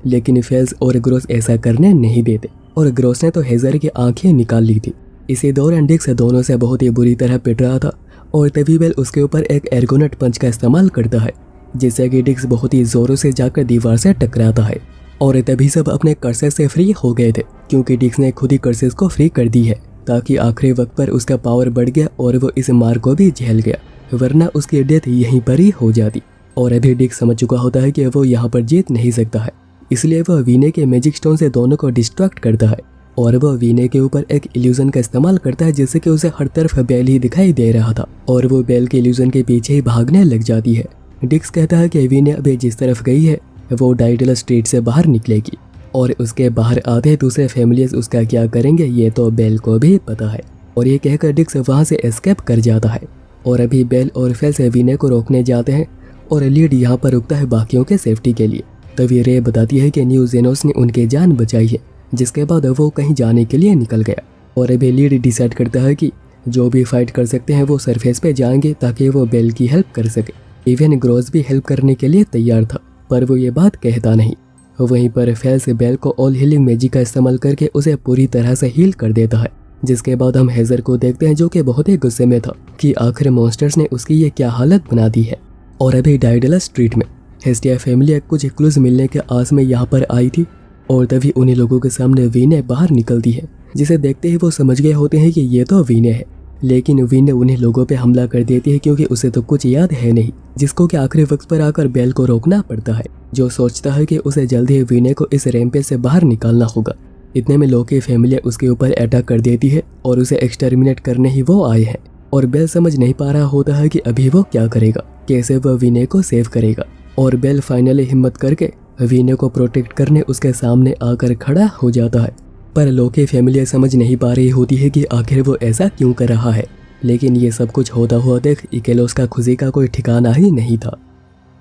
लेकिन फेल्स और ग्रोस ऐसा करने नहीं देते और ग्रोस ने तो हेजर की आंखें निकाल ली थी। इसी दौरान डिक्स दोनों से बहुत ही बुरी तरह पिट रहा था और तभी बेल उसके ऊपर एक एर्गोनट पंच का इस्तेमाल करता है जिससे कि डिक्स बहुत ही ज़ोरों से जाकर दीवार से टकराता है और तभी सब अपने कर्सेस से फ्री हो गए थे, क्योंकि डिक्स ने खुद ही कर्सेस को फ्री कर दी है, ताकि आखिरी वक्त पर उसका पावर बढ़ गया और वो इस मार को भी झेल गया, वरना उसकी डेथ यहीं पर ही हो जाती। और अभी डिक्स समझ चुका होता है कि वो यहाँ पर जीत नहीं सकता है, इसलिए वह वीने के मैजिक स्टोन से दोनों को डिस्ट्रैक्ट करता है और वह वीने के ऊपर एक इल्यूजन का इस्तेमाल करता है, जिससे कि उसे हर तरफ बेल ही दिखाई दे रहा था और वो बेल के इल्यूजन के पीछे ही भागने लग जाती है। डिक्स कहता है कि वीने अभी जिस तरफ गई है वो डाइडेलस स्ट्रीट से बाहर निकलेगी और उसके बाहर आते दूसरे फैमिलीज उसका क्या करेंगे ये तो बेल को भी पता है। और ये कहकर डिक्स वहाँ से एस्केप कर जाता है और अभी बेल और फेल्स वीने को रोकने जाते हैं और लीड यहाँ पर रुकता है बाकियों के सेफ्टी के लिए। तभी रे बताती है कि न्यू जेनोस ने उनकी जान बचाई है, जिसके बाद वो कहीं जाने के लिए निकल गया। और अभी लीड डिसाइड करता है कि जो भी फाइट कर सकते हैं वो सरफेस पे जाएंगे ताकि वो बेल की हेल्प कर सके। इवन ग्रोस भी हेल्प करने के लिए तैयार था, पर वो ये बात कहता नहीं। वहीं पर फेल्स बेल को ऑल हीलिंग मैजिक का इस्तेमाल करके उसे पूरी तरह से हील कर देता है। जिसके बाद हम हेजर को देखते हैं, जो कि बहुत ही गुस्से में था कि आखिर मॉन्स्टर्स ने उसकी ये क्या हालत बना दी है। और अभी डाइडेलस स्ट्रीट में हेस्टिया फैमिली कुछ क्लूज मिलने के आस में यहाँ पर आई थी और तभी उन्हीं लोगों के सामने वीने बाहर निकलती है, जिसे देखते ही वो समझ गए होते हैं कि ये तो वीने है। लेकिन वीने उन्हीं लोगों पे हमला कर देती है, क्योंकि उसे तो कुछ याद है नहीं, जिसको कि आखिरी वक्त पर आकर बेल को रोकना पड़ता है, जो सोचता है कि उसे जल्द ही वीने को इस रैंपेज से बाहर निकालना होगा। इतने में लोकी फैमिली उसके ऊपर अटैक कर देती है और उसे एक्सटर्मिनेट करने ही वो आए हैं। और बेल समझ नहीं पा रहा होता है कि अभी वो क्या करेगा, कैसे वह वीने को सेव करेगा। और बेल फाइनली हिम्मत करके वीने को प्रोटेक्ट करने उसके सामने आकर खड़ा हो जाता है। पर लोकी फैमिली समझ नहीं पा रही होती है कि आखिर वो ऐसा क्यों कर रहा है। लेकिन ये सब कुछ होता हुआ देख इकेलोस का खुशी का कोई ठिकाना ही नहीं था।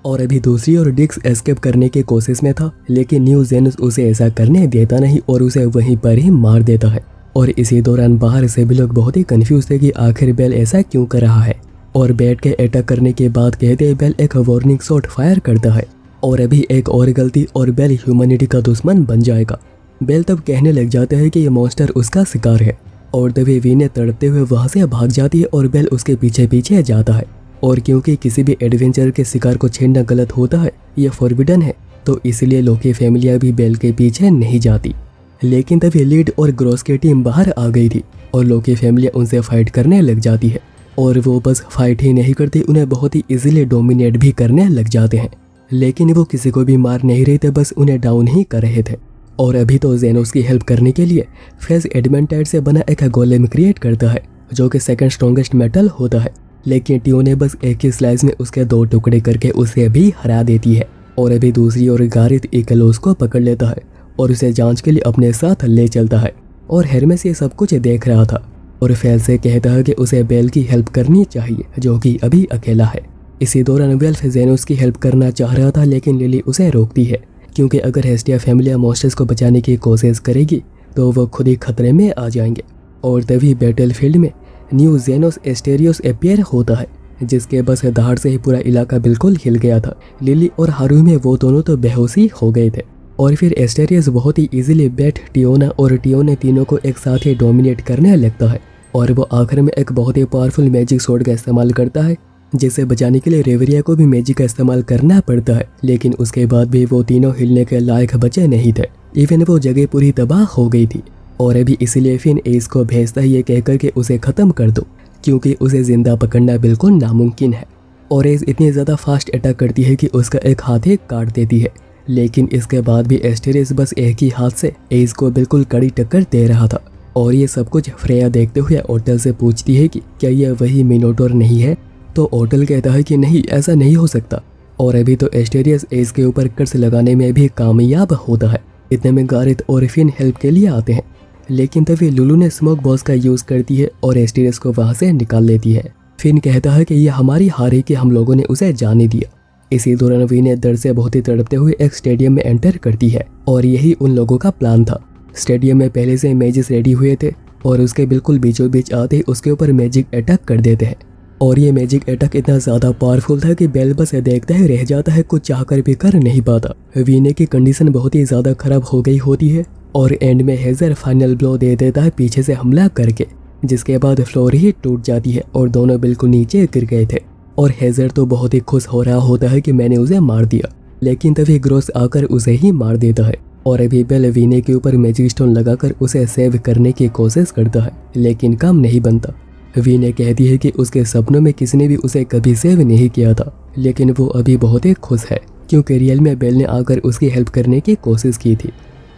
और अभी दूसरी ओर डिक्स एस्केप करने की कोशिश में था, लेकिन न्यू जेनस उसे ऐसा करने देता नहीं और उसे वहीं पर ही मार देता है। और इसी दौरान बाहर से भी लोग बहुत ही कंफ्यूज थे कि आखिर बेल ऐसा क्यों कर रहा है। और बैट के अटैक करने के बाद कहते बेल एक वार्निंग शॉट फायर करता है और अभी एक और गलती और बेल ह्यूमैनिटी का दुश्मन बन जाएगा। बेल तब कहने लग जाता है कि ये मॉन्स्टर उसका शिकार है और तभी वीने तड़पते हुए वहां से भाग जाती है और बेल उसके पीछे पीछे जाता है। और क्योंकि किसी भी एडवेंचर के शिकार को छेड़ना गलत होता है, ये फॉरबिडन है, तो इसलिए लोकी फैमिलियां भी बेल के पीछे नहीं जाती। लेकिन तभी लीड और ग्रोस की टीम बाहर आ गई थी और लोकी फैमिली उनसे फाइट करने लग जाती है। और वो बस फाइट ही नहीं करती, उन्हें बहुत ही इजीली डोमिनेट भी करने लग जाते हैं। लेकिन वो किसी को भी मार नहीं रहे थे, बस उन्हें डाउन ही कर रहे थे। और अभी तो जेनोस की हेल्प करने के लिए फेज एडमेंटाइट से बना एक गोलेम क्रिएट करता है, जो कि सेकंड स्ट्रॉन्गेस्ट मेटल होता है। लेकिन टियो ने बस एक ही स्लाइस में उसके 2 टुकड़े करके उसे भी हरा देती है। और अभी दूसरी ओर गारिथ इकेलोस को पकड़ लेता है और उसे जांच के लिए अपने साथ ले चलता है। और हेरमेस ये सब कुछ देख रहा था और फेल से कहता है कि उसे बेल की हेल्प करनी चाहिए, जो कि अभी अकेला है। इसी दौरान वेल्फ जेनोस की हेल्प करना चाह रहा था, लेकिन लिली उसे रोकती है, क्योंकि अगर हेस्टिया फैमिली मॉन्स्टर्स को बचाने की कोशिश करेगी तो वो खुद ही खतरे में आ जाएंगे। और तभी बैटलफील्ड में न्यू जेनोस एस्टेरियोस अपीयर होता है, जिसके बस दहाड़ से ही पूरा इलाका बिल्कुल हिल गया था। लिली और हारू में वो दोनों तो बेहोशी हो गए थे। और फिर एस्टेरियस बहुत ही इजीली बैट टियोना और टियोने तीनों को एक साथ ही डोमिनेट करने लगता है। और वो आखिर में एक बहुत ही पावरफुल मैजिक स्वॉर्ड का इस्तेमाल करता है, जिसे बचाने के लिए रेवरिया को भी मैजिक का इस्तेमाल करना पड़ता है। लेकिन उसके बाद भी वो तीनों हिलने के लायक बचे नहीं थे, इवन वो जगह पूरी तबाह हो गई थी। और अभी इसलिए फिन एस को भेजता है ये कहकर के उसे ख़त्म कर दो, क्योंकि उसे जिंदा पकड़ना बिल्कुल नामुमकिन है। और एस इतनी ज़्यादा फास्ट अटैक करती है कि उसका एक हाथ ही काट देती है। लेकिन इसके बाद भी एस्टेरियस बस एक ही हाथ से एस को बिल्कुल कड़ी टक्कर दे रहा था। और ये सब कुछ फ्रेया देखते हुए ओटल से पूछती है कि क्या यह वही मिनोटोर नहीं है। तो ओटल कहता है कि नहीं, ऐसा नहीं हो सकता। और अभी तो एस्टेरियस एस के ऊपर कर्स लगाने में भी कामयाब होता है। इतने में गारिथ और फिन हेल्प के लिए आते हैं, लेकिन तभी लुलू ने स्मोक बॉस का यूज़ करती है और एस्टेरियस को वहाँ से निकाल लेती है। फिन कहता है कि यह हमारी हार है कि हम लोगों ने उसे जाने दिया। इसी दौरान वीने दर्द से बहुत ही तड़पते हुए एक स्टेडियम में एंटर करती है और यही उन लोगों का प्लान था। स्टेडियम में पहले से मैजिक रेडी हुए थे और उसके बिल्कुल बीचों बीच आते ही उसके ऊपर मैजिक अटैक कर देते हैं। और ये मैजिक अटैक इतना ज़्यादा पावरफुल था कि बेल बस देखता ही रह जाता है, कुछ चाहकर भी कर नहीं पाता। वीने की कंडीशन बहुत ही ज़्यादा खराब हो गई होती है और एंड में हेजर फाइनल ब्लो दे देता है पीछे से हमला करके, जिसके बाद फ्लोर ही टूट जाती है और दोनों बिल्कुल नीचे गिर गए थे। और हेजर तो बहुत ही खुश हो रहा होता है कि मैंने उसे मार दिया, लेकिन तभी ग्रोस आकर उसे ही मार देता है और अभी बेल वीने के ऊपर मैजिक स्टोन लगाकर उसे सेव करने की कोशिश करता है, लेकिन काम नहीं बनता। वीने कहती है कि उसके सपनों में किसी ने भी उसे कभी सेव नहीं किया था, लेकिन वो अभी बहुत ही खुश है क्योंकि रियल में बेल ने आकर उसकी हेल्प करने की कोशिश की थी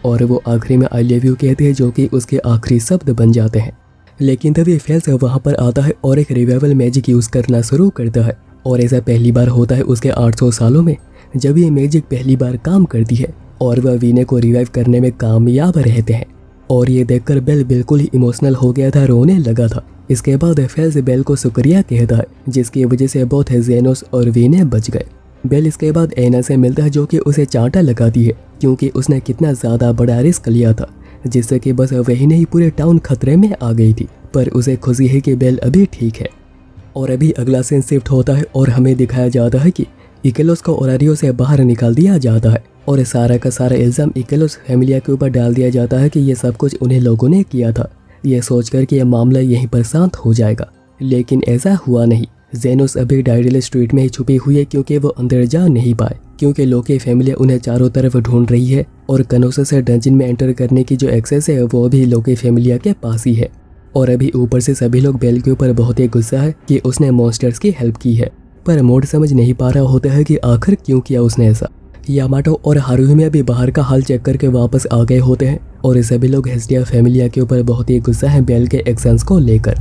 और वो आखिरी में आई लव यू कहते हैं, जो कि उसके आखिरी शब्द बन जाते हैं। लेकिन तभी फेल्स वहाँ पर आता है और एक रिवाइवल मैजिक यूज़ करना शुरू करता है और ऐसा पहली बार होता है उसके 800 सालों में जब ये मैजिक पहली बार काम करती है और वह वीने को रिवाइव करने में कामयाब रहते हैं। और ये देखकर बेल बिल्कुल ही इमोशनल हो गया था, रोने लगा था। इसके बाद फेल्स बेल को शुक्रिया कहता है, जिसकी वजह से बोथ जेनोस और वीने बच गए। बेल इसके बाद एना से मिलता है, जो कि उसे चांटा लगाती है क्योंकि उसने कितना ज़्यादा बड़ा रिस्क लिया था, जिससे कि बस वही नहीं पूरे टाउन खतरे में आ गई थी। पर उसे खुशी है कि बेल अभी ठीक है। और अभी अगला सीन शिफ्ट होता है और हमें दिखाया जाता है कि इकेलोस को ओरारियो से बाहर निकाल दिया जाता है और सारा का सारा इल्ज़ाम इकेलोस फैमिलिया के ऊपर डाल दिया जाता है कि ये सब कुछ उन्हीं लोगों ने किया था, ये सोचकर कि यह मामला यहीं पर शांत हो जाएगा। लेकिन ऐसा हुआ नहीं। जेनोस अभी डायडल स्ट्रीट में ही छुपी हुई है क्योंकि वो अंदर जा नहीं पाए, क्योंकि लोकी फैमिली उन्हें चारों तरफ ढूंढ रही है और कनोसस से डंजन में एंटर करने की जो एक्सेस है वो भी लोकी फैमिलिया के पास ही है। और अभी ऊपर से सभी लोग बेल के ऊपर बहुत ही गुस्सा है कि उसने मॉन्स्टर्स की हेल्प की है, पर मोड समझ नहीं पा रहा होता है कि आखिर क्यों किया उसने ऐसा। यामाटो और हारुहिमे अभी बाहर का हाल चेक करके वापस आ गए होते हैं और सभी लोग हेस्टिया फैमिलिया के ऊपर बहुत ही गुस्सा है बेल के एक्शंस को लेकर।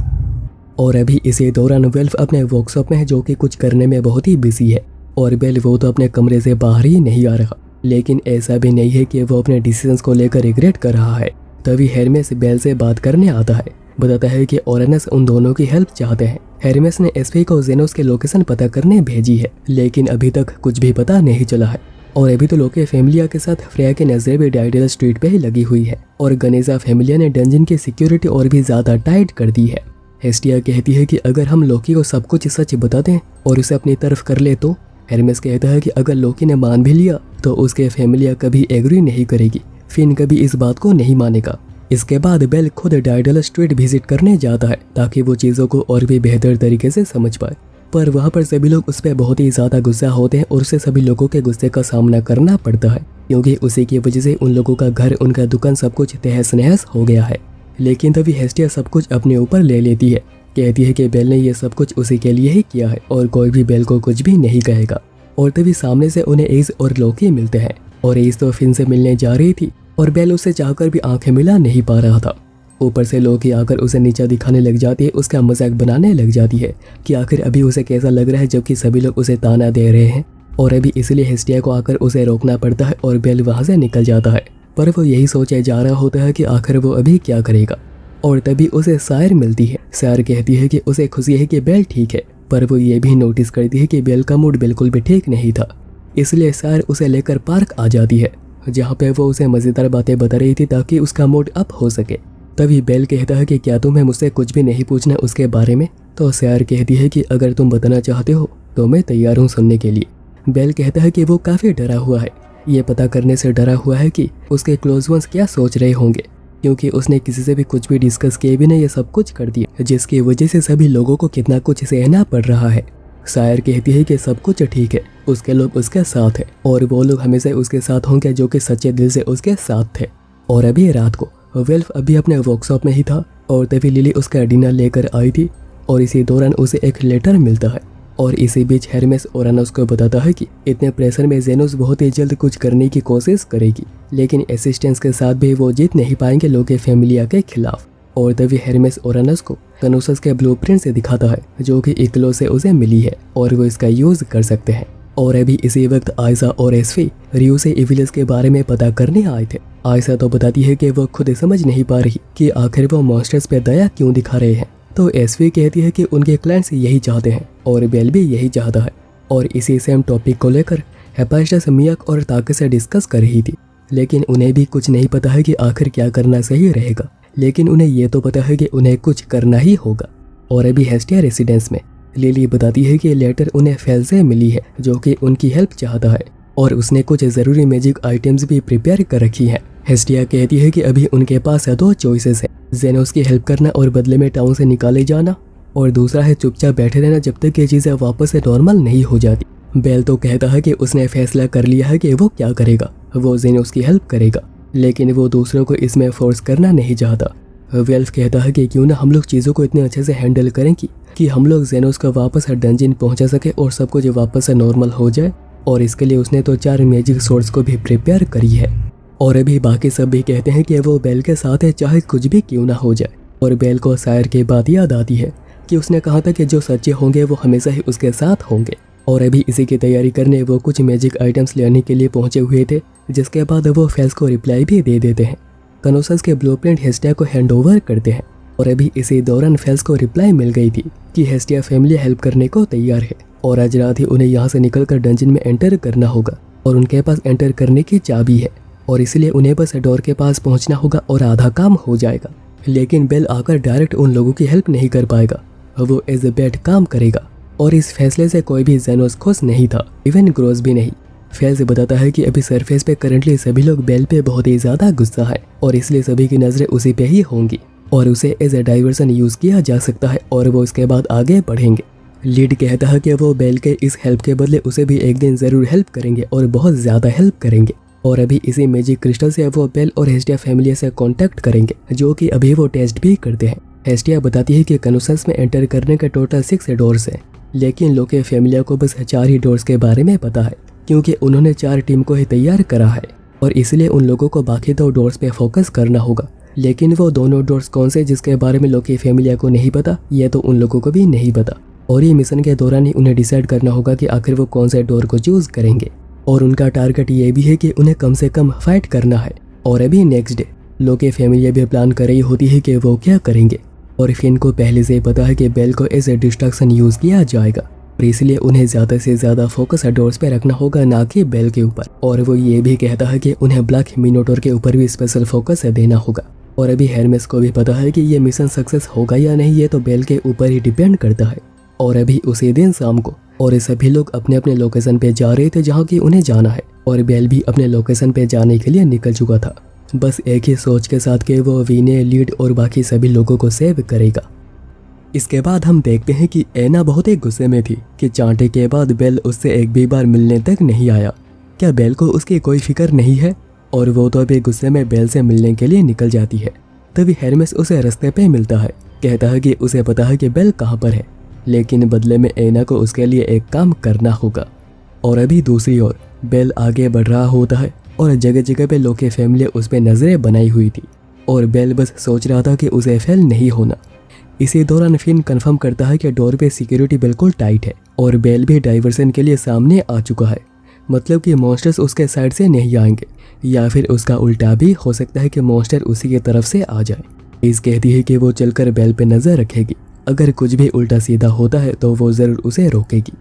और अभी इसी दौरान वेल्फ अपने वर्कशॉप में है, जो कि कुछ करने में बहुत ही बिजी है और बेल वो तो अपने कमरे से बाहर ही नहीं आ रहा। लेकिन ऐसा भी नहीं है कि वो अपने डिसीजंस को लेकर रिग्रेट कर रहा है। तभी हेरमेस बेल से बात करने आता है, बताता है कि ओरेनस उन दोनों की हेल्प चाहते हैं। हेरमेस ने एसपी को जेनोस के लोकेशन पता करने भेजी है, लेकिन अभी तक कुछ भी पता नहीं चला है। और अभी तो लोके फैमिलिया के साथ फ्रेया की नजरें भी डायडल स्ट्रीट पे ही लगी हुई है और गनेजा फैमिलिया ने डंजन की सिक्योरिटी और भी ज्यादा टाइट कर दी है। हेस्टिया कहती है कि अगर हम लोकी को सब कुछ सच बता दें और उसे अपनी तरफ कर ले तो। हेरमेस कहता है कि अगर लोकी ने मान भी लिया तो उसके फैमिलिया कभी एग्री नहीं करेगी, फिन कभी इस बात को नहीं मानेगा। इसके बाद बेल खुद डायडल स्ट्रीट विजिट करने जाता है ताकि वो चीज़ों को और भी बेहतर तरीके से समझ पाए, पर वहाँ पर सभी लोग उस पर बहुत ही ज़्यादा गुस्सा होते हैं और उसे सभी लोगों के गुस्से का सामना करना पड़ता है क्योंकि उसी की वजह से उन लोगों का घर, उनका दुकान सब कुछ तहस नहस हो गया है। लेकिन तभी हेस्टिया सब कुछ अपने ऊपर ले लेती है, कहती है कि बेल ने ये सब कुछ उसी के लिए ही किया है और कोई भी बेल को कुछ भी नहीं कहेगा। और तभी सामने से उन्हें एज और लोकी मिलते हैं और एज तो फिन से मिलने जा रही थी और बेल उसे चाहकर भी आंखें मिला नहीं पा रहा था। ऊपर से लोकी आकर उसे नीचा दिखाने लग जाती है, उसका मजाक बनाने लग जाती है कि आखिर अभी उसे कैसा लग रहा है जबकि सभी लोग उसे ताना दे रहे हैं। और अभी इसलिए हेस्टिया को आकर उसे रोकना पड़ता है और बेल वहाँ से निकल जाता है, पर वो यही सोचे जा रहा होता है कि आखिर वो अभी क्या करेगा। और तभी उसे सायर मिलती है। सायर कहती है कि उसे खुशी है कि बेल ठीक है, पर वो ये भी नोटिस करती है कि बेल का मूड बिल्कुल भी ठीक नहीं था। इसलिए सायर उसे लेकर पार्क आ जाती है जहाँ पे वो उसे मज़ेदार बातें बता रही थी ताकि उसका मूड अप हो सके। तभी बेल कहता है कि क्या तुम्हें मुझसे कुछ भी नहीं पूछना उसके बारे में, तो सायर कहती है कि अगर तुम बताना चाहते हो तो मैं तैयार हूँ सुनने के लिए। बेल कहता है कि वो काफ़ी डरा हुआ है, ये पता करने से डरा हुआ है कि उसके क्लोज वंस क्या सोच रहे होंगे, क्योंकि उसने किसी से भी कुछ भी डिस्कस किए बिना ये सब कुछ कर दिया, जिसकी वजह से सभी लोगों को कितना कुछ सहना पड़ रहा है। सायर कहती है कि सब कुछ ठीक है, उसके लोग उसके साथ हैं और वो लोग हमेशा उसके साथ होंगे जो कि सच्चे दिल से उसके साथ थे। और अभी रात को वेल्फ अभी अपने वर्कशॉप में ही था और तभी लिली उसका डिनर लेकर आई थी और इसी दौरान उसे एक लेटर मिलता है। और इसी बीच हेरमेस ओरानस को बताता है कि इतने प्रेशर में जेनोस बहुत ही जल्द कुछ करने की कोशिश करेगी, लेकिन असिस्टेंस के साथ भी वो जीत नहीं पाएंगे लोके फैमिलिया के खिलाफ। और तभी हेरमेस ओरानस को कनोसस के ब्लूप्रिंट से दिखाता है जो कि इक्लो से उसे मिली है और वो इसका यूज कर सकते हैं। और अभी इसी वक्त आयशा और एसफी रियो से इविलिस के बारे में पता करने आए थे। आयशा तो बताती है कि वो खुद समझ नहीं पा रही कि आखिर वो मॉन्स्टर्स पे दया क्यों दिखा रहे हैं, तो एसफी कहती है कि उनके क्लाइंट्स यही चाहते हैं और बेल भी यही चाहता है। और इसी सेम टॉपिक को लेकर हेपाइस्टस मियाक और ताके से डिस्कस कर रही थी, लेकिन उन्हें भी कुछ नहीं पता है कि आखिर क्या करना सही रहेगा, लेकिन उन्हें ये तो पता है कि उन्हें कुछ करना ही होगा। और अभी हेस्टिया रेसिडेंस में लिली बताती है कि लेटर उन्हें फेल से मिली है जो कि उनकी हेल्प चाहता है और उसने कुछ ज़रूरी मैजिक आइटम्स भी प्रिपेयर कर रखी हैं। हेस्टिया कहती है कि अभी उनके पास 2 चॉइसेस हैं, जेनोस की हेल्प करना और बदले में टाउन से निकाले जाना, और दूसरा है चुपचाप बैठे रहना जब तक ये चीज़ें वापस से नॉर्मल नहीं हो जाती। बेल तो कहता है कि उसने फैसला कर लिया है कि वो क्या करेगा, वो जेनोस की हेल्प करेगा, लेकिन वो दूसरों को इसमें फोर्स करना नहीं चाहता। वेल्फ कहता है कि क्यों ना हम लोग चीज़ों को इतने अच्छे से हैंडल करें कि हम लोग जेनोस को वापस डंजन पहुंचा सके और सब कुछ वापस से नॉर्मल हो जाए, और इसके लिए उसने तो 4 मैजिक सोर्ड्स को भी प्रिपेयर करी है। और अभी बाकी सब भी कहते हैं कि वो बेल के साथ है चाहे कुछ भी क्यों ना हो जाए। और बेल को शायर की बात याद आती है कि उसने कहा था कि जो सच्चे होंगे वो हमेशा ही उसके साथ होंगे। और अभी इसी की तैयारी करने वो कुछ मैजिक आइटम्स लेने के लिए पहुंचे हुए थे, जिसके बाद वो फेल्स को रिप्लाई भी दे देते हैं। कनोसस के ब्लूप्रिंट हेस्टिया को हैंड ओवर करते हैं। और अभी इसी दौरान फेल्स को रिप्लाई मिल गई थी कि हेस्टिया फैमिली हेल्प करने को तैयार है और आज रात ही उन्हें यहाँ से निकलकर डंजन में एंटर करना होगा और उनके पास एंटर करने की चाबी है और इसलिए उन्हें बस डोर के पास पहुंचना होगा और आधा काम हो जाएगा। लेकिन बेल आकर डायरेक्ट उन लोगों की हेल्प नहीं कर पाएगा, वो एज ए बैड काम करेगा। और इस फैसले से कोई भी जेनोस खुश नहीं था, इवन ग्रोस भी नहीं। फेल्स बताता है कि अभी सरफेस पे करंटली सभी लोग बेल पे बहुत ही ज़्यादा गुस्सा है और इसलिए सभी की नज़रें उसी पे ही होंगी और उसे एज ए डाइवर्सन यूज़ किया जा सकता है और वो इसके बाद आगे बढ़ेंगे। लीड कहता है कि वो बेल के इस हेल्प के बदले उसे भी एक दिन ज़रूर हेल्प करेंगे और बहुत ज़्यादा हेल्प करेंगे। और अभी इसी मैजिक क्रिस्टल से वो बेल और हेस्टिया फैमिली से कांटेक्ट करेंगे, जो कि अभी वो टेस्ट भी करते हैं। हेस्टिया बताती है कि कनोसस में एंटर करने के टोटल 6 डोर्स हैं, लेकिन लोके फैमिलिया को बस 4 ही डोर्स के बारे में पता है क्योंकि उन्होंने 4 टीम को ही तैयार करा है और इसलिए उन लोगों को बाकी 2 डोर्स पे फोकस करना होगा। लेकिन वो दोनों डोर्स कौन से जिसके बारे में लोके फैमिलिया को नहीं पता, ये तो उन लोगों को भी नहीं पता। और ये मिशन के दौरान ही उन्हें डिसाइड करना होगा कि आखिर वो कौन से डोर को चूज करेंगे। और उनका टारगेट ये भी है कि उन्हें कम से कम फाइट करना है। और अभी नेक्स्ट डे लोके फैमिलिया भी प्लान कर रही होती है कि वो क्या करेंगे और फिन को पहले से पता है कि बेल को एज ए डिस्ट्रैक्शन यूज़ किया जाएगा और इसलिए उन्हें ज़्यादा से ज़्यादा फोकस डोर्स पे रखना होगा, ना कि बेल के ऊपर। और वो ये भी कहता है कि उन्हें ब्लैक मिनोटोर के ऊपर भी स्पेशल फोकस देना होगा। और अभी हेरमेस को भी पता है कि ये मिशन सक्सेस होगा या नहीं, ये तो बेल के ऊपर ही डिपेंड करता है। और अभी उसी दिन शाम को और सभी लोग अपने अपने लोकेशन पे जा रहे थे जहाँ की उन्हें जाना है और बेल भी अपने लोकेशन पे जाने के लिए निकल चुका था, बस एक ही सोच के साथ कि वो वीने, लीड और बाकी सभी लोगों को सेव करेगा। इसके बाद हम देखते हैं कि एना बहुत ही गुस्से में थी कि चांटे के बाद बेल उससे एक भी बार मिलने तक नहीं आया। क्या बेल को उसकी कोई फिक्र नहीं है? और वो तो अभी गुस्से में बेल से मिलने के लिए निकल जाती है। तभी हेरमेस उसे रास्ते पे मिलता है, कहता है कि उसे पता है कि बेल कहाँ पर है, लेकिन बदले में एना को उसके लिए एक काम करना होगा। और अभी दूसरी ओर बेल आगे बढ़ रहा होता है और जगह जगह पे लोके फैमिली उस पर नजरें बनाई हुई थी और बेल बस सोच रहा था कि उसे फेल नहीं होना। इसी दौरान फिन कंफर्म करता है कि डोर पे सिक्योरिटी बिल्कुल टाइट है और बेल भी डाइवर्सन के लिए सामने आ चुका है, मतलब कि मॉन्स्टर्स उसके साइड से नहीं आएंगे या फिर उसका उल्टा भी हो सकता है कि मॉन्स्टर उसी की तरफ से आ जाए। इस कहती है कि वो चलकर बेल पे नजर रखेगी, अगर कुछ भी उल्टा सीधा होता है तो वो जरूर उसे रोकेगी।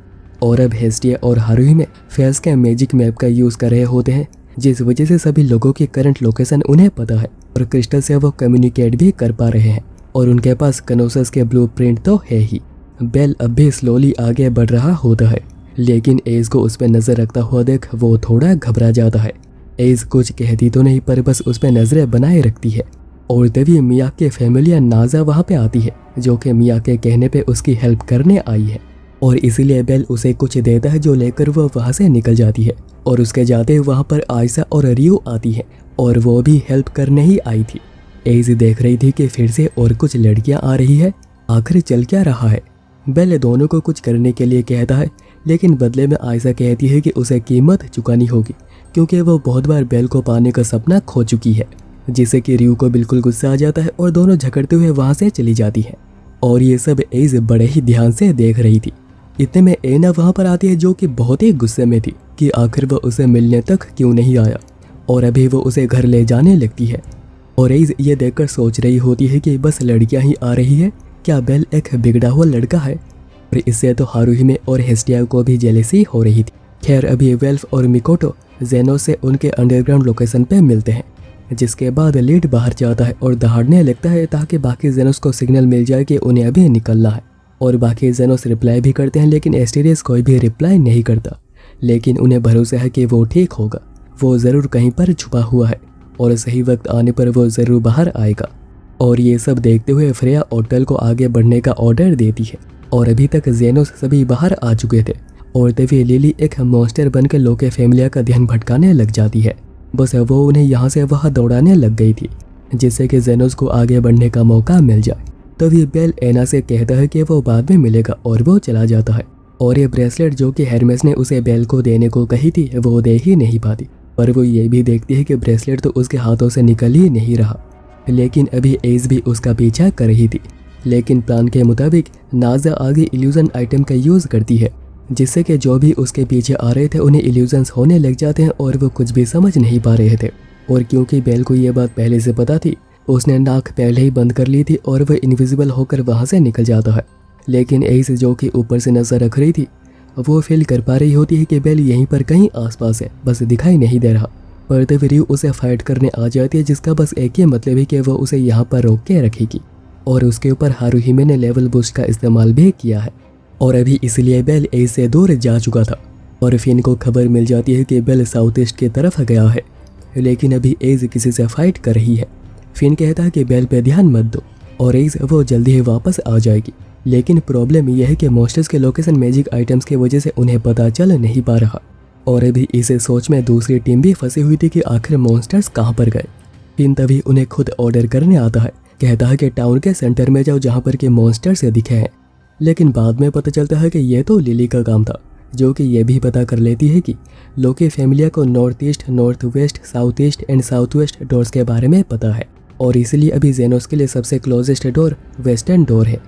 और अब हेस्टिया और हारुही में फेल्स के मैजिक मैप का यूज़ कर रहे होते हैं, जिस वजह से सभी लोगों की करंट लोकेशन उन्हें पता है और क्रिस्टल से वो कम्युनिकेट भी कर पा रहे हैं और उनके पास कनोसस के ब्लूप्रिंट तो है ही। बेल अब भी स्लोली आगे बढ़ रहा होता है, लेकिन एज को उस पर नज़र रखता हुआ देख वो थोड़ा घबरा जाता है। एज कुछ कहती तो नहीं पर बस उस पर नजरें बनाए रखती है। और तभी मिया के फैमिलिया नाजा वहाँ पे आती है, जो कि मिया के कहने पे उसकी हेल्प करने आई है और इसीलिए बेल उसे कुछ देता है, जो लेकर वो वहाँ से निकल जाती है। और उसके जाते वहाँ पर आयशा और रियो आती है और वो भी हेल्प करने ही आई थी। एज देख रही थी कि फिर से और कुछ लड़कियाँ आ रही है, आखिर चल क्या रहा है। बेल दोनों को कुछ करने के लिए कहता है, लेकिन बदले में आयशा कहती है कि उसे कीमत चुकानी होगी क्योंकि वो बहुत बार बेल को पाने का सपना खो चुकी है, जिससे कि रियो को बिल्कुल गुस्सा आ जाता है और दोनों झगड़ते हुए वहाँ से चली जाती है। और ये सब एज बड़े ही ध्यान से देख रही थी। इतने में एना वहाँ पर आती है, जो कि बहुत ही गुस्से में थी कि आखिर वो उसे मिलने तक क्यों नहीं आया और अभी वो उसे घर ले जाने लगती है। और एज ये देखकर सोच रही होती है कि बस लड़कियाँ ही आ रही है, क्या बेल एक बिगड़ा हुआ लड़का है? और इससे तो हारुही में और हेस्टिया को भी जेलेसी हो रही थी। खैर अभी वेल्फ और मिकोटो जेनो से उनके अंडरग्राउंड लोकेशन पे मिलते हैं, जिसके बाद लीड बाहर जाता है और दहाड़ने लगता है ताकि बाकी जेनोस को सिग्नल मिल जाए कि उन्हें अभी निकलना है। और बाकी जेनोस रिप्लाई भी करते हैं, लेकिन एस्टेरियस कोई भी रिप्लाई नहीं करता। लेकिन उन्हें भरोसा है कि वो ठीक होगा, वो ज़रूर कहीं पर छुपा हुआ है और सही वक्त आने पर वो ज़रूर बाहर आएगा। और ये सब देखते हुए फ्रेया ओटल को आगे बढ़ने का ऑर्डर देती है और अभी तक जेनोस सभी बाहर आ चुके थे और तभी लिली एक मॉन्स्टर बनकर लोके फैमिलिया का ध्यान भटकाने लग जाती है। बस वो उन्हें यहाँ से वहाँ दौड़ाने लग गई थी जिससे कि जेनोस को आगे बढ़ने का मौका मिल जाए। तभी बेल एना से कहता है कि वो बाद में मिलेगा और वो चला जाता है। और ये ब्रेसलेट जो कि हेरमेस ने उसे बेल को देने को कही थी वो दे ही नहीं पाती, पर वो ये भी देखती है कि ब्रेसलेट तो उसके हाथों से निकल ही नहीं रहा। लेकिन अभी एज भी उसका पीछा कर रही थी। लेकिन प्लान के मुताबिक नाज़ा आगे इल्यूजन आइटम का यूज़ करती है जिससे कि जो भी उसके पीछे आ रहे थे उन्हें इल्यूजन्स होने लग जाते हैं और वो कुछ भी समझ नहीं पा रहे थे। और क्योंकि बेल को ये बात पहले से पता थी, उसने नाक पहले ही बंद कर ली थी और वह इनविजिबल होकर वहाँ से निकल जाता है। लेकिन एज जो कि ऊपर से नजर रख रही थी वो फील कर पा रही होती है कि बेल यहीं पर कहीं आसपास है, बस दिखाई नहीं दे रहा। पर तभी रियू उसे फाइट करने आ जाती है जिसका बस एक ही मतलब है कि वो उसे यहाँ पर रोक के रखेगी। और उसके ऊपर हारुहिमे ने लेवल बूस्ट का इस्तेमाल भी किया है और अभी इसलिए बेल एज से दूर जा चुका था। और फिन को खबर मिल जाती है कि बेल साउथ ईस्ट की तरफ गया है, लेकिन अभी एज किसी से फाइट कर रही है। फिन कहता है कि बेल पे ध्यान मत दो और एज वो जल्दी ही वापस आ जाएगी। लेकिन प्रॉब्लम यह है कि मॉन्स्टर्स के लोकेशन मैजिक आइटम्स की वजह से उन्हें पता चल नहीं पा रहा। और अभी इसे सोच में दूसरी टीम भी फंसी हुई थी कि आखिर मॉन्स्टर्स कहाँ पर गए। फिन तभी उन्हें खुद ऑर्डर करने आता है, कहता है कि टाउन के सेंटर में जाओ जहाँ पर के मॉन्स्टर्स दिखे हैं। लेकिन बाद में पता चलता है कि यह तो लिली का काम था, जो कि यह भी पता कर लेती है कि लोके फैमिलिया को north east, north west, south east and south west doors के बारे में पता है। और इसलिए अभी जेनोस के लिए सबसे क्लोजेस्ट डोर वेस्टर्न डोर है।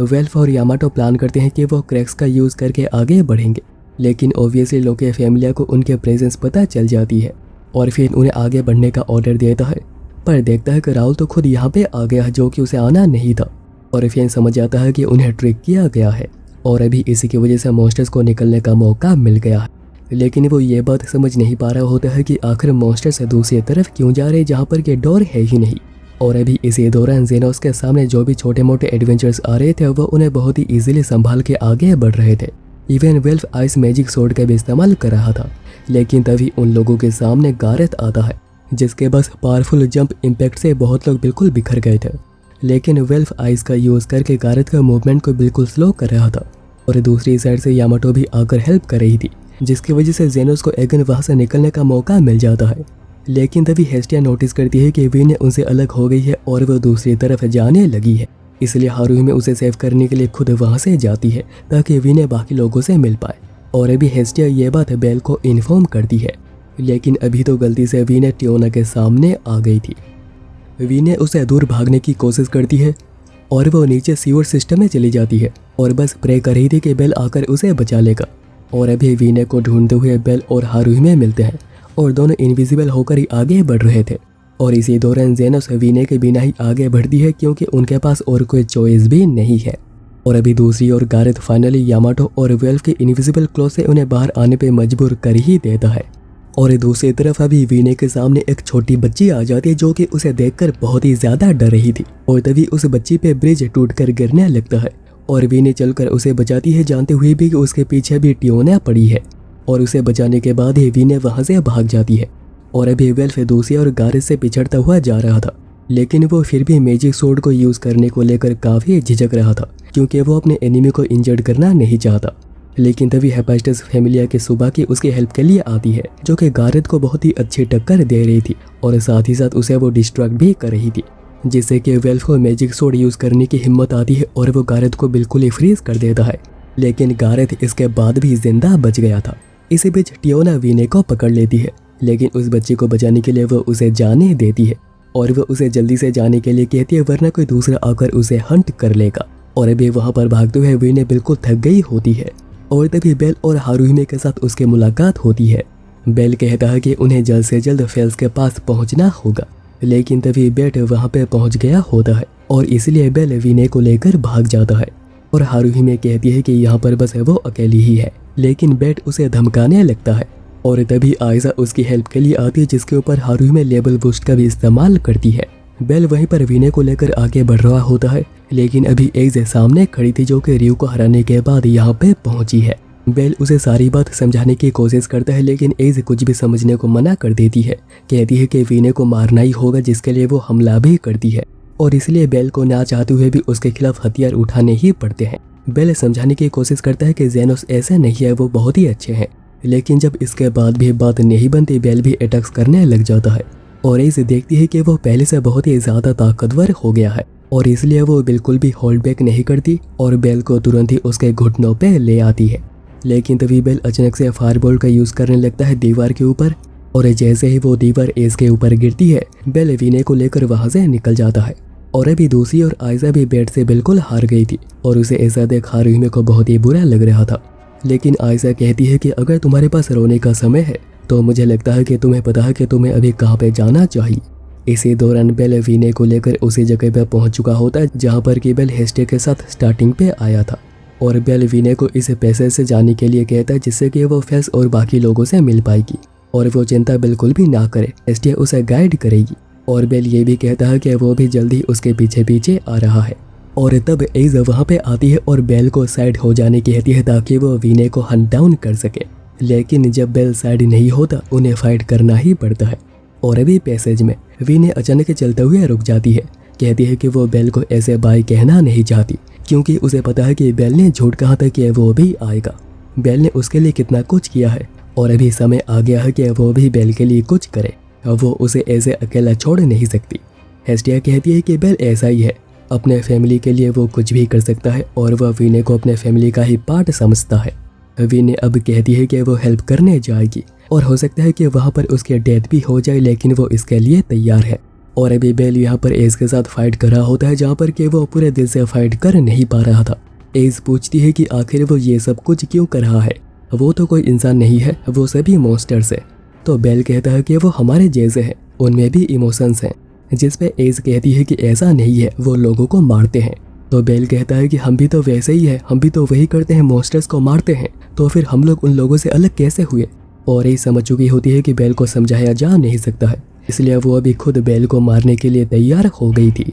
वेल्फ और यामाटो प्लान करते हैं कि वो क्रैक्स का यूज़ करके आगे बढ़ेंगे, लेकिन ऑब्वियसली लोके फैमिलिया को उनके प्रेजेंस पता चल जाती है और फिर उन्हें आगे बढ़ने का ऑर्डर देता है। पर देखता है कि राहुल तो खुद यहाँ पे आ गया है जो कि उसे आना नहीं था। और फिर समझ जाता है कि उन्हें ट्रिक किया गया है और अभी इसी की वजह से मॉन्स्टर्स को निकलने का मौका मिल गया है। लेकिन वो ये बात समझ नहीं पा रहा होता है कि आखिर मॉन्स्टर्स दूसरी तरफ क्यों जा रहे जहाँ पर के डोर है ही नहीं। और अभी इसी दौरान जेनोस के सामने जो भी छोटे मोटे एडवेंचर्स आ रहे थे वो उन्हें बहुत ही इजीली संभाल के आगे बढ़ रहे थे। इवन वेल्फ आइस मैजिक सोर्ड का भी इस्तेमाल कर रहा था। लेकिन तभी उन लोगों के सामने गारेथ आता है जिसके बस पावरफुल जंप इम्पैक्ट से बहुत लोग बिल्कुल बिखर गए थे। लेकिन वेल्फ आइस का यूज़ करके गारेथ का मूवमेंट को बिल्कुल स्लो कर रहा था और दूसरी साइड से यामाटो भी आकर हेल्प कर रही थी, जिसकी वजह से जेनोस को अगेन वहाँ से निकलने का मौका मिल जाता है। लेकिन तभी हेस्टिया नोटिस करती है कि वी ने उनसे अलग हो गई है और वो दूसरी तरफ जाने लगी है। इसलिए हारुहिमे उसे सेव करने के लिए खुद वहाँ से जाती है ताकि वी ने बाकी लोगों से मिल पाए। और अभी हेस्टिया ये बात बेल को इन्फॉर्म करती है। लेकिन अभी तो गलती से वी ने टियोना के सामने आ गई थी। वी ने उसे दूर भागने की कोशिश करती है और वो नीचे सीवर सिस्टम में चली जाती है और बस प्रे कर रही थी कि बेल आकर उसे बचा लेगा। और अभी वीने को ढूंढते हुए बेल और हारुहिमे मिलते हैं और दोनों इनविजिबल होकर ही आगे बढ़ रहे थे। और इसी दौरान जेनोस वीने के बिना ही आगे बढ़ती है क्योंकि उनके पास और कोई चॉइस भी नहीं है। और अभी दूसरी ओर गारेथ फाइनली यामाटो और वेल्फ के इनविजिबल क्लॉ से उन्हें बाहर आने पे मजबूर कर ही देता है। और दूसरी तरफ अभी वीने के सामने एक छोटी बच्ची आ जाती है जो कि उसे देखकर बहुत ही ज्यादा डर रही थी। और तभी उस बच्ची पे ब्रिज टूटकर गिरने लगता है और वीने चलकर उसे बचाती है, जानते हुए भी कि उसके पीछे भी टियोना पड़ी है। और उसे बचाने के बाद ही वीने वहां से भाग जाती है। और अभी वेल्फ दूसरी और गारेथ से पिछड़ता हुआ जा रहा था, लेकिन वो फिर भी मैजिक सोर्ड को यूज करने को लेकर काफी झिझक रहा था क्योंकि वो अपने एनिमी को इंजर्ड करना नहीं चाहता। लेकिन तभी हेफाइस्टस फैमिलिया के सुबह की उसकी हेल्प के लिए आती है जो कि गारेथ को बहुत ही अच्छी टक्कर दे रही थी और साथ ही साथ उसे वो डिस्ट्रैक्ट भी कर रही थी, जिससे कि वेल्फ को मैजिक सोर्ड यूज करने की हिम्मत आती है और वो गारेथ को बिल्कुल ही फ्रीज कर देता है। लेकिन गारेथ इसके बाद भी जिंदा बच गया था। इसी बीच टियोना वीने को पकड़ लेती है, लेकिन उस बच्चे को बचाने के लिए वो उसे जाने देती है और वो उसे जल्दी से जाने के लिए कहती है वरना कोई दूसरा आकर उसे हंट कर लेगा। और अभी वहाँ पर भागते हुए वीने बिल्कुल थक गई होती है और तभी बेल और हारुहिमे के साथ उसकी मुलाकात होती है। बेल कहता है कि उन्हें जल्द से जल्द फेल्स के पास पहुंचना होगा, लेकिन तभी बेट वहां पे पहुंच गया होता है और इसलिए बेल वीने को लेकर भाग जाता है। और हारुहिमे कहती है कि यहाँ पर बस वो अकेली ही है, लेकिन बेट उसे धमकाने लगता है। और तभी आयजा उसकी हेल्प के लिए आती है, जिसके ऊपर हारुहिमे लेवल बूस्ट का भी इस्तेमाल करती है। बेल वहीं पर वीने को लेकर आगे बढ़ रहा होता है, लेकिन अभी एज सामने खड़ी थी जो कि रियू को हराने के बाद यहाँ पे पहुंची है। बेल उसे सारी बात समझाने की कोशिश करता है, लेकिन एज कुछ भी समझने को मना कर देती है। कहती है कि वीने को मारना ही होगा, जिसके लिए वो हमला भी करती है और इसलिए बेल को ना चाहते हुए भी उसके खिलाफ हथियार उठाने ही पड़ते हैं। बेल समझाने की कोशिश करता है कि जेनोस ऐसे नहीं है, वो बहुत ही अच्छे हैं। लेकिन जब इसके बाद भी बात नहीं बनती, बेल भी अटैक्स करने लग जाता है और एज देखती है कि वो पहले से बहुत ही ज़्यादा ताकतवर हो गया है और इसलिए वो बिल्कुल भी होल्ड बैक नहीं करती और बेल को तुरंत ही उसके घुटनों पे ले आती है। लेकिन तभी बेल अचानक से फायरबॉल का यूज़ करने लगता है दीवार के ऊपर और जैसे ही वो दीवार एज के ऊपर गिरती है, बेल वीने को लेकर वहाँ से निकल जाता है। और अभी दूसरी ओर आयशा भी बेड से बिल्कुल हार गई थी और उसे ऐसा देख हारुहिमे को बहुत ही बुरा लग रहा था। लेकिन आयशा कहती है कि अगर तुम्हारे पास रोने का समय है तो मुझे लगता है कि तुम्हें पता है कि तुम्हें अभी कहाँ पे जाना चाहिए। इसी दौरान बेल वीने को लेकर उसी जगह पे पहुंच चुका होता है जहाँ पर कि बेल हेस्टिया के साथ स्टार्टिंग पे आया था और बेल वीने को इस पैसे से जाने के लिए कहता है जिससे कि वो फेल्स और बाकी लोगों से मिल पाएगी और वो चिंता बिल्कुल भी ना करे, हेस्टिया उसे गाइड करेगी। और बेल ये भी कहता है कि वो भी जल्दी उसके पीछे पीछे आ रहा है। और तब एज वहाँ पे आती है और बेल को साइड हो जाने कहती है ताकि वो वीने को हंट डाउन कर सके। लेकिन जब बेल साइड नहीं होता, उन्हें फाइट करना ही पड़ता है। और अभी पैसेज में वीने अचानक चलते हुए रुक जाती है, कहती है कि वो बेल को ऐसे बाय कहना नहीं चाहती क्योंकि उसे पता है कि बेल ने झूठ कहा था कि वो भी आएगा। बेल ने उसके लिए कितना कुछ किया है और अभी समय आ गया है कि वो भी बेल के लिए कुछ करे। वो उसे ऐसे अकेला छोड़ नहीं सकती। हेस्टिया कहती है कि बेल ऐसा ही है, अपने फैमिली के लिए वो कुछ भी कर सकता है और वह वीने को अपने फैमिली का ही पार्ट समझता है। वीने अब कहती है कि वो हेल्प करने जाएगी और हो सकता है कि वहाँ पर उसकी डेथ भी हो जाए, लेकिन वो इसके लिए तैयार है। और अभी बेल यहाँ पर एज के साथ फाइट कर रहा होता है जहाँ पर कि वो पूरे दिल से फाइट कर नहीं पा रहा था। एज पूछती है कि आखिर वो ये सब कुछ क्यों कर रहा है, वो तो कोई इंसान नहीं है, वो सभी मॉन्स्टर्स है। तो बेल कहता है कि वो हमारे जैसे हैं, उनमें भी इमोशंस हैं। जिस पे एज कहती है कि ऐसा नहीं है, वो लोगों को मारते हैं। तो बेल कहता है कि हम भी तो वैसे ही है, हम भी तो वही करते हैं, मॉन्स्टर्स को मारते हैं, तो फिर हम लोग उन लोगों से अलग कैसे हुए। और एज समझ चुकी होती है कि बेल को समझाया जा नहीं सकता है, इसलिए वो अभी खुद बेल को मारने के लिए तैयार हो गई थी।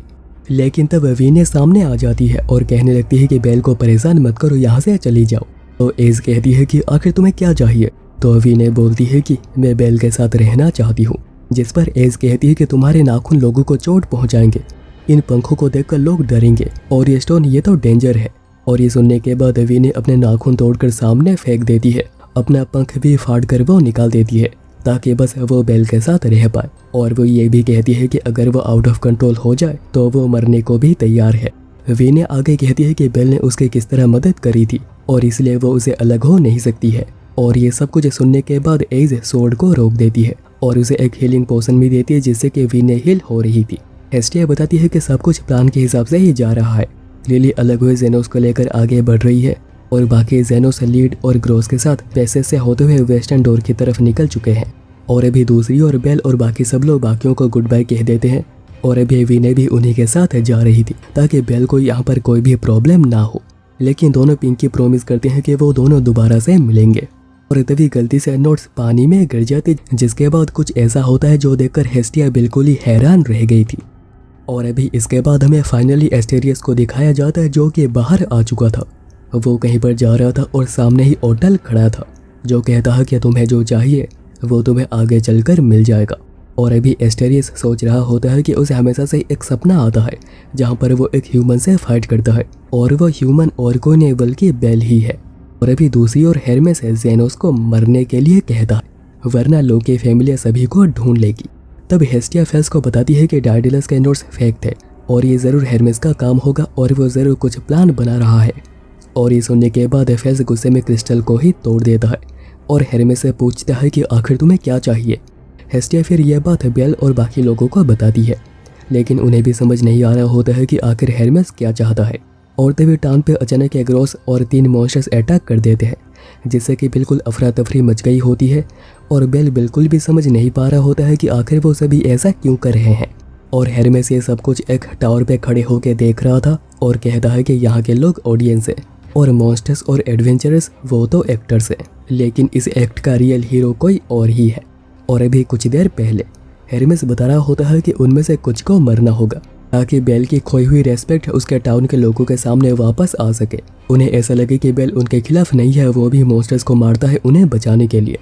लेकिन तब वीने सामने आ जाती है और कहने लगती है कि बेल को परेशान मत करो, यहाँ से चली जाओ। तो एज कहती है कि आखिर तुम्हें क्या चाहिए। तो वीने बोलती है कि मैं बेल के साथ रहना चाहती हूँ। जिस पर एज कहती है कि तुम्हारे नाखून लोगों को चोट पहुँचाएंगे, इन पंखों को देखकर लोग डरेंगे और ये स्टोन ये तो डेंजर है। और ये सुनने के बाद वीने अपने नाखून तोड़कर सामने फेंक देती है, अपना पंख भी फाड़ कर वो निकाल देती है ताकि बस वो बेल के साथ रह पाए। और वो ये भी कहती है कि अगर वो आउट ऑफ कंट्रोल हो जाए तो वो मरने को भी तैयार है। वीने आगे कहती है कि बेल ने उसकी किस तरह मदद करी थी और इसलिए वो उसे अलग हो नहीं सकती है। और ये सब कुछ सुनने के बाद एज सोर्ड को रोक देती है और उसे एक हीलिंग पोशन भी देती है जिससे कि वीने हील हो रही थी। हेस्टिया बताती है कि सब कुछ प्लान के हिसाब से ही जा रहा है। लिली अलग हुए जेनोस को लेकर आगे बढ़ रही है और बाकी जेनोस लीड और ग्रोस के साथ पैसेज से होते हुए वेस्टर्न डोर की तरफ निकल चुके हैं। और अभी दूसरी ओर बेल और बाकी सब लोग बाकियों को गुड बाय कह देते हैं और अभी वीने भी उन्हीं के साथ जा रही थी ताकि बेल को यहाँ पर कोई भी प्रॉब्लम ना हो। लेकिन दोनों पिंकी प्रॉमिस करते हैं कि वो दोनों दोबारा से मिलेंगे। और तभी गलती से नोट्स पानी में गिर जाते, जिसके बाद कुछ ऐसा होता है जो देखकर हेस्टिया बिल्कुल ही हैरान रह गई थी। और अभी इसके बाद हमें फाइनली एस्टेरियस को दिखाया जाता है जो कि बाहर आ चुका था। वो कहीं पर जा रहा था और सामने ही ओटल खड़ा था जो कहता है कि तुम्हें जो चाहिए वो तुम्हें आगे चलकर मिल जाएगा। और अभी एस्टेरियस सोच रहा होता है कि उसे हमेशा से एक सपना आता है जहाँ पर वो एक ह्यूमन से फाइट करता है और वो ह्यूमन और कोई नहीं बल्कि बेल ही है। और अभी दूसरी ओर हेरमेस जेनोस को मरने के लिए कहता है वरना लोकी फैमिली सभी को ढूंढ लेगी। तब हेस्टिया फेल्स को बताती है कि डायडिलस के नोट्स फेक थे और ये ज़रूर हेरमेस का काम होगा और वो ज़रूर कुछ प्लान बना रहा है। और ये सुनने के बाद फेल्स गुस्से में क्रिस्टल को ही तोड़ देता है और हेरमेस से पूछता है कि आखिर तुम्हें क्या चाहिए। हेस्टिया फिर यह बात बेल और बाकी लोगों को बताती है, लेकिन उन्हें भी समझ नहीं आ रहा होता है कि आखिर हेरमेस क्या चाहता है। और तभी टाउन पे अचानक ग्रोस और 3 मॉन्स्टर्स अटैक कर देते हैं जिससे कि बिल्कुल अफरा तफरी मच गई होती है और बेल बिल्कुल भी समझ नहीं पा रहा होता है कि आखिर वो सभी ऐसा क्यों कर रहे हैं। और हेरमेस ये सब कुछ एक टावर पे खड़े होकर देख रहा था और कहता है कि यहाँ के लोग ऑडियंस है और मॉन्स्टर्स और एडवेंचरर्स वो तो एक्टर्स हैं, लेकिन इस एक्ट का रियल हीरो कोई और ही है। और अभी कुछ देर पहले हेरमेस बता रहा होता है कि उनमें से कुछ को मरना होगा ताकि बेल की खोई हुई रेस्पेक्ट उसके टाउन के लोगों के सामने वापस आ सके। उन्हें ऐसा लगे कि बेल उनके खिलाफ नहीं है, वो भी मॉन्स्टर्स को मारता है उन्हें बचाने के लिए।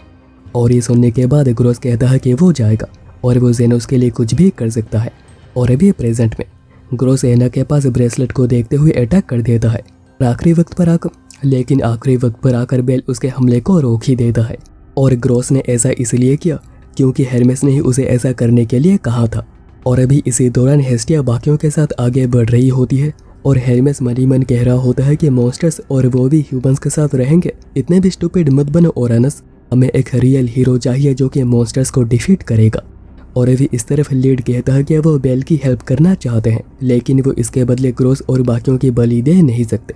और ये सुनने के बाद ग्रोस कहता है कि वो जाएगा और वो जेनोस के लिए कुछ भी कर सकता है। और अभी प्रेजेंट में ग्रोस एना के पास ब्रेसलेट को देखते हुए अटैक कर देता है आखिरी वक्त पर आकर बेल उसके हमले को रोक ही देता है। और ग्रॉस ने ऐसा इसलिए किया क्योंकि हेर्मेस ने ही उसे ऐसा करने के लिए कहा था। और अभी इसी दौरान हेस्टिया बाकियों के साथ आगे बढ़ रही होती है और हेर्मेस मन ही मन कह रहा होता है कि मॉन्स्टर्स और वो भी ह्यूमंस के साथ रहेंगे। इतने भी स्टूपिड मत बनो ओरानस, हमें एक रियल हीरो चाहिए जो कि मॉन्स्टर्स को डिफीट करेगा। और अभी इस तरफ लीड कहता है कि वो बेल की हेल्प करना चाहते हैं, लेकिन वो इसके बदले ग्रॉस और बाकियों की बलि दे नहीं सकते।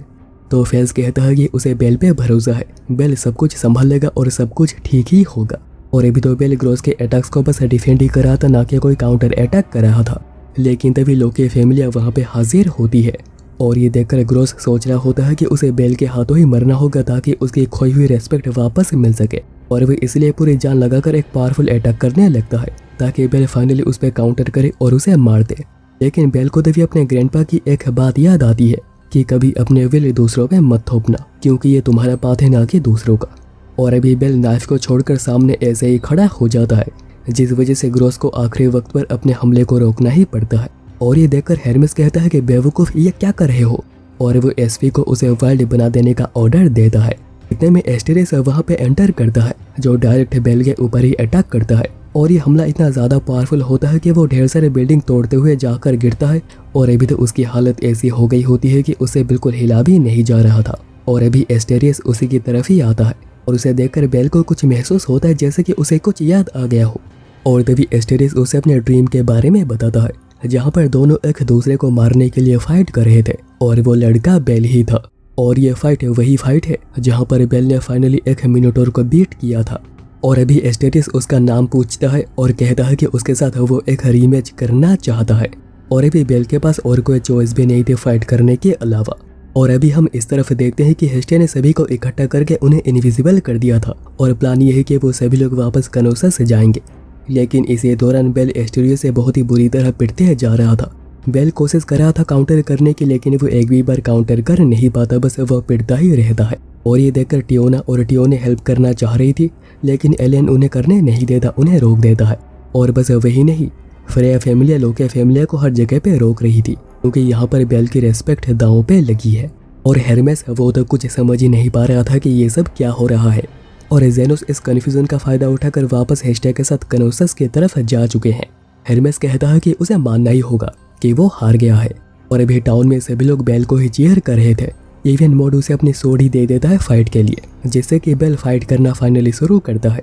तो फेल्स कहता है कि उसे बेल पे भरोसा है, बेल सब कुछ संभाल लेगा और सब कुछ ठीक ही होगा। और अभी तो बेल ग्रॉस के अटैक्स को बस डिफेंड ही कर रहा था, ना कि कोई काउंटर अटैक कर रहा था। लेकिन तभी लोकी फैमिली वहाँ पे हाजिर होती है और ये देखकर ग्रॉस सोच रहा होता है कि उसे बेल के हाथों ही मरना होगा ताकि उसकी खोई हुई रेस्पेक्ट वापस मिल सके। और वो इसलिए पूरी जान लगाकर एक पावरफुल अटैक करने लगता है ताकि बेल फाइनली उस पर काउंटर करे और उसे मार दे। लेकिन बेल को तभी अपने ग्रैंडपा की एक बात याद आती है कि कभी अपने विल दूसरों पे मत थोपना, क्योंकि ये तुम्हारा पाथ है ना कि दूसरों का। और अभी बेल नाइफ को छोड़कर सामने ऐसे ही खड़ा हो जाता है, जिस वजह से ग्रॉस को आखिरी वक्त पर अपने हमले को रोकना ही पड़ता है। और ये देखकर हेर्मेस कहता है कि बेवकूफ़ ये क्या कर रहे हो, और वो एसपी को उसे वाइल्ड बना देने का ऑर्डर देता है। इतने में एस्टेरियस वहाँ पे एंटर करता है जो डायरेक्ट बेल के ऊपर ही अटैक करता है। और ये हमला इतना ज़्यादा पावरफुल होता है कि वो ढेर सारे बिल्डिंग तोड़ते हुए जाकर गिरता है। और अभी तो उसकी हालत ऐसी हो गई होती है कि उसे बिल्कुल हिला भी नहीं जा रहा था। और अभी एस्टेरियस उसी की तरफ ही आता है और उसे देखकर बेल को कुछ महसूस होता है, जैसे कि उसे कुछ याद आ गया हो। और तभी एस्टेरियस उसे अपने ड्रीम के बारे में बताता है, जहाँ पर दोनों एक दूसरे को मारने के लिए फाइट कर रहे थे और वो लड़का बेल ही था। और ये फाइट वही फाइट है जहाँ पर बेल ने फाइनली एक मिनोटोर को बीट किया था। और अभी एस्टेरियस उसका नाम पूछता है और कहता है कि उसके साथ वो एक रीमैच करना चाहता है। और अभी बेल के पास और कोई चॉइस भी नहीं थी फाइट करने के अलावा। और अभी हम इस तरफ देखते हैं कि हेस्टिया ने सभी को इकट्ठा करके उन्हें इनविजिबल कर दिया था और प्लान ये है कि वो सभी लोग वापस कनोसस से जाएंगे। लेकिन इसी दौरान बेल एस्टेरियस से बहुत ही बुरी तरह पिटते जा रहा था। बेल कोशिश कर रहा था काउंटर करने की, लेकिन वो एक भी बार काउंटर कर नहीं पाता, बस वो पिटता ही रहता है। और ये देखकर टियोने हेल्प करना चाह रही थी, लेकिन एलियन उन्हें करने नहीं देता, उन्हें रोक देता है। और बस वही नहीं, फ्रेया फैमिली लोके फैमिली को हर जगह पे रोक रही थी, क्योंकि यहाँ पर बेल की रेस्पेक्ट दांव पे लगी है। और हेर्मेस वो तो कुछ समझ ही नहीं पा रहा था कि ये सब क्या हो रहा है। और जेनोस इस कन्फ्यूजन का फायदा उठाकर वापस हेस्टिया के साथ कनोसस की तरफ जा चुके हैं। हेर्मेस कहता है कि उसे मानना ही होगा कि वो हार गया है। और अभी टाउन में सभी लोग बेल को ही चीयर कर रहे थे। इवन मोड उसे अपनी सोड ही दे देता है फाइट के लिए, जिससे कि बेल फाइट करना फाइनली शुरू करता है।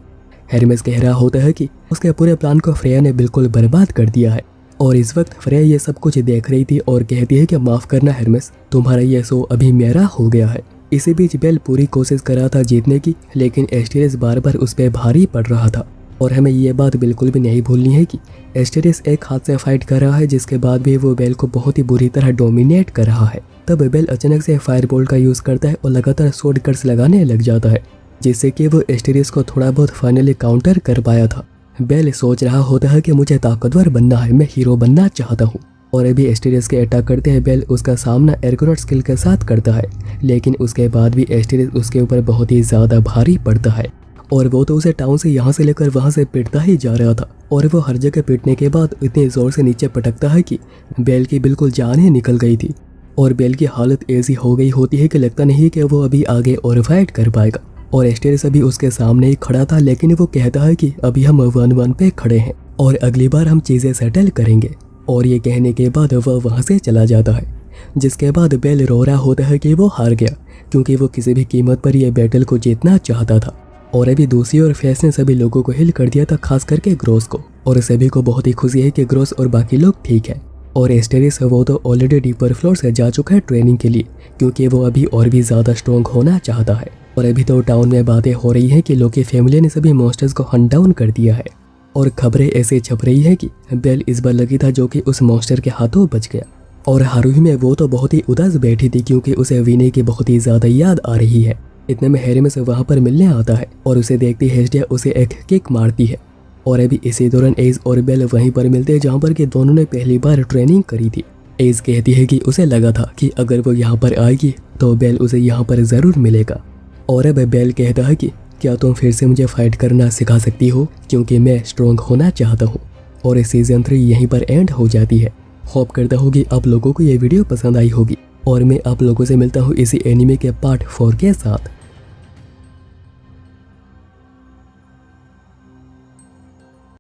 हेर्मेस कह रहा होता है कि उसके पूरे प्लान को फ्रेया ने बिल्कुल बर्बाद कर दिया है। और इस वक्त फ्रेया ये सब कुछ देख रही थी और कहती है कि माफ़ करना हेर्मेस, तुम्हारा ये शो अभी मेरा हो गया है। इसी बीच बेल पूरी कोशिश कर रहा था जीतने की, लेकिन एस्टेरियस बार बार उस पर भारी पड़ रहा था। और हमें ये बात बिल्कुल भी नहीं भूलनी है कि एस्टेरियस एक हाथ से फाइट कर रहा है, जिसके बाद भी वो बेल को बहुत ही बुरी तरह डोमिनेट कर रहा है। तब बेल अचानक से फायरबोल्ट का यूज़ करता है और लगातार शॉर्ट कट्स लगाने लग जाता है, जिससे कि वो एस्टेरियस को थोड़ा बहुत फाइनली काउंटर कर पाया था। बेल सोच रहा होता है कि मुझे ताकतवर बनना है, मैं हीरो बनना चाहता हूँ। और अभी एस्टेरियस के अटैक करते हैं बेल उसका सामना एर्गोनॉट स्किल के साथ करता है, लेकिन उसके बाद भी एस्टेरियस उसके ऊपर बहुत ही ज़्यादा भारी पड़ता है। और वो तो उसे टाउन से यहाँ से लेकर वहाँ से पिटता ही जा रहा था। और वो हर जगह पिटने के बाद इतने ज़ोर से नीचे पटकता है कि बेल की बिल्कुल जान ही निकल गई थी। और बेल की हालत ऐसी हो गई होती है कि लगता नहीं कि वो अभी आगे और फाइट कर पाएगा। और एस्टेरियस अभी उसके सामने ही खड़ा था, लेकिन वो कहता है कि अभी हम 1-1 पे खड़े हैं और अगली बार हम चीज़ें सेटल करेंगे। और ये कहने के बाद वह वहाँ से चला जाता है, जिसके बाद बेल रो रहा होता है कि वो हार गया, क्योंकि वो किसी भी कीमत पर यह बैटल को जीतना चाहता था। और अभी दूसरी ओर फेस ने सभी लोगों को हिल कर दिया था, खास करके ग्रॉस को। और सभी को बहुत ही खुशी है कि ग्रॉस और बाकी लोग ठीक है। और एस्टेरियस वो तो ऑलरेडी डीपर फ्लोर से जा चुका है ट्रेनिंग के लिए, क्योंकि वो अभी और भी ज़्यादा स्ट्रॉन्ग होना चाहता है। और अभी तो टाउन में बातें हो रही हैं कि लोकी फैमिली ने सभी मॉन्स्टर्स को हंट डाउन कर दिया है। और खबरें ऐसे छप रही है कि बेल इस बार लगी था, जो कि उस मॉन्स्टर के हाथों बच गया। और हारूही में वो तो बहुत ही उदास बैठी थी, क्योंकि उसे विनय की बहुत ही ज़्यादा याद आ रही है। इतने में हेर्मेस वहाँ पर मिलने आता है और उसे देखती हेस्टिया उसे एक किक मारती है। और अभी इसी दौरान एज और बेल वहीं पर मिलते हैं, जहाँ पर कि दोनों ने पहली बार ट्रेनिंग करी थी। एज कहती है कि उसे लगा था कि अगर वो यहाँ पर आएगी तो बेल उसे यहाँ पर ज़रूर मिलेगा। और अब बेल कहता है कि क्या तुम फिर से मुझे फाइट करना सिखा सकती हो, क्योंकि मैं स्ट्रॉन्ग होना चाहता हूँ। और सीज़न 3 यहीं पर एंड हो जाती है। होप करता हूँ कि आप लोगों को ये वीडियो पसंद आई होगी और मैं आप लोगों से मिलता हूँ इसी एनिमे के पार्ट 4 के साथ।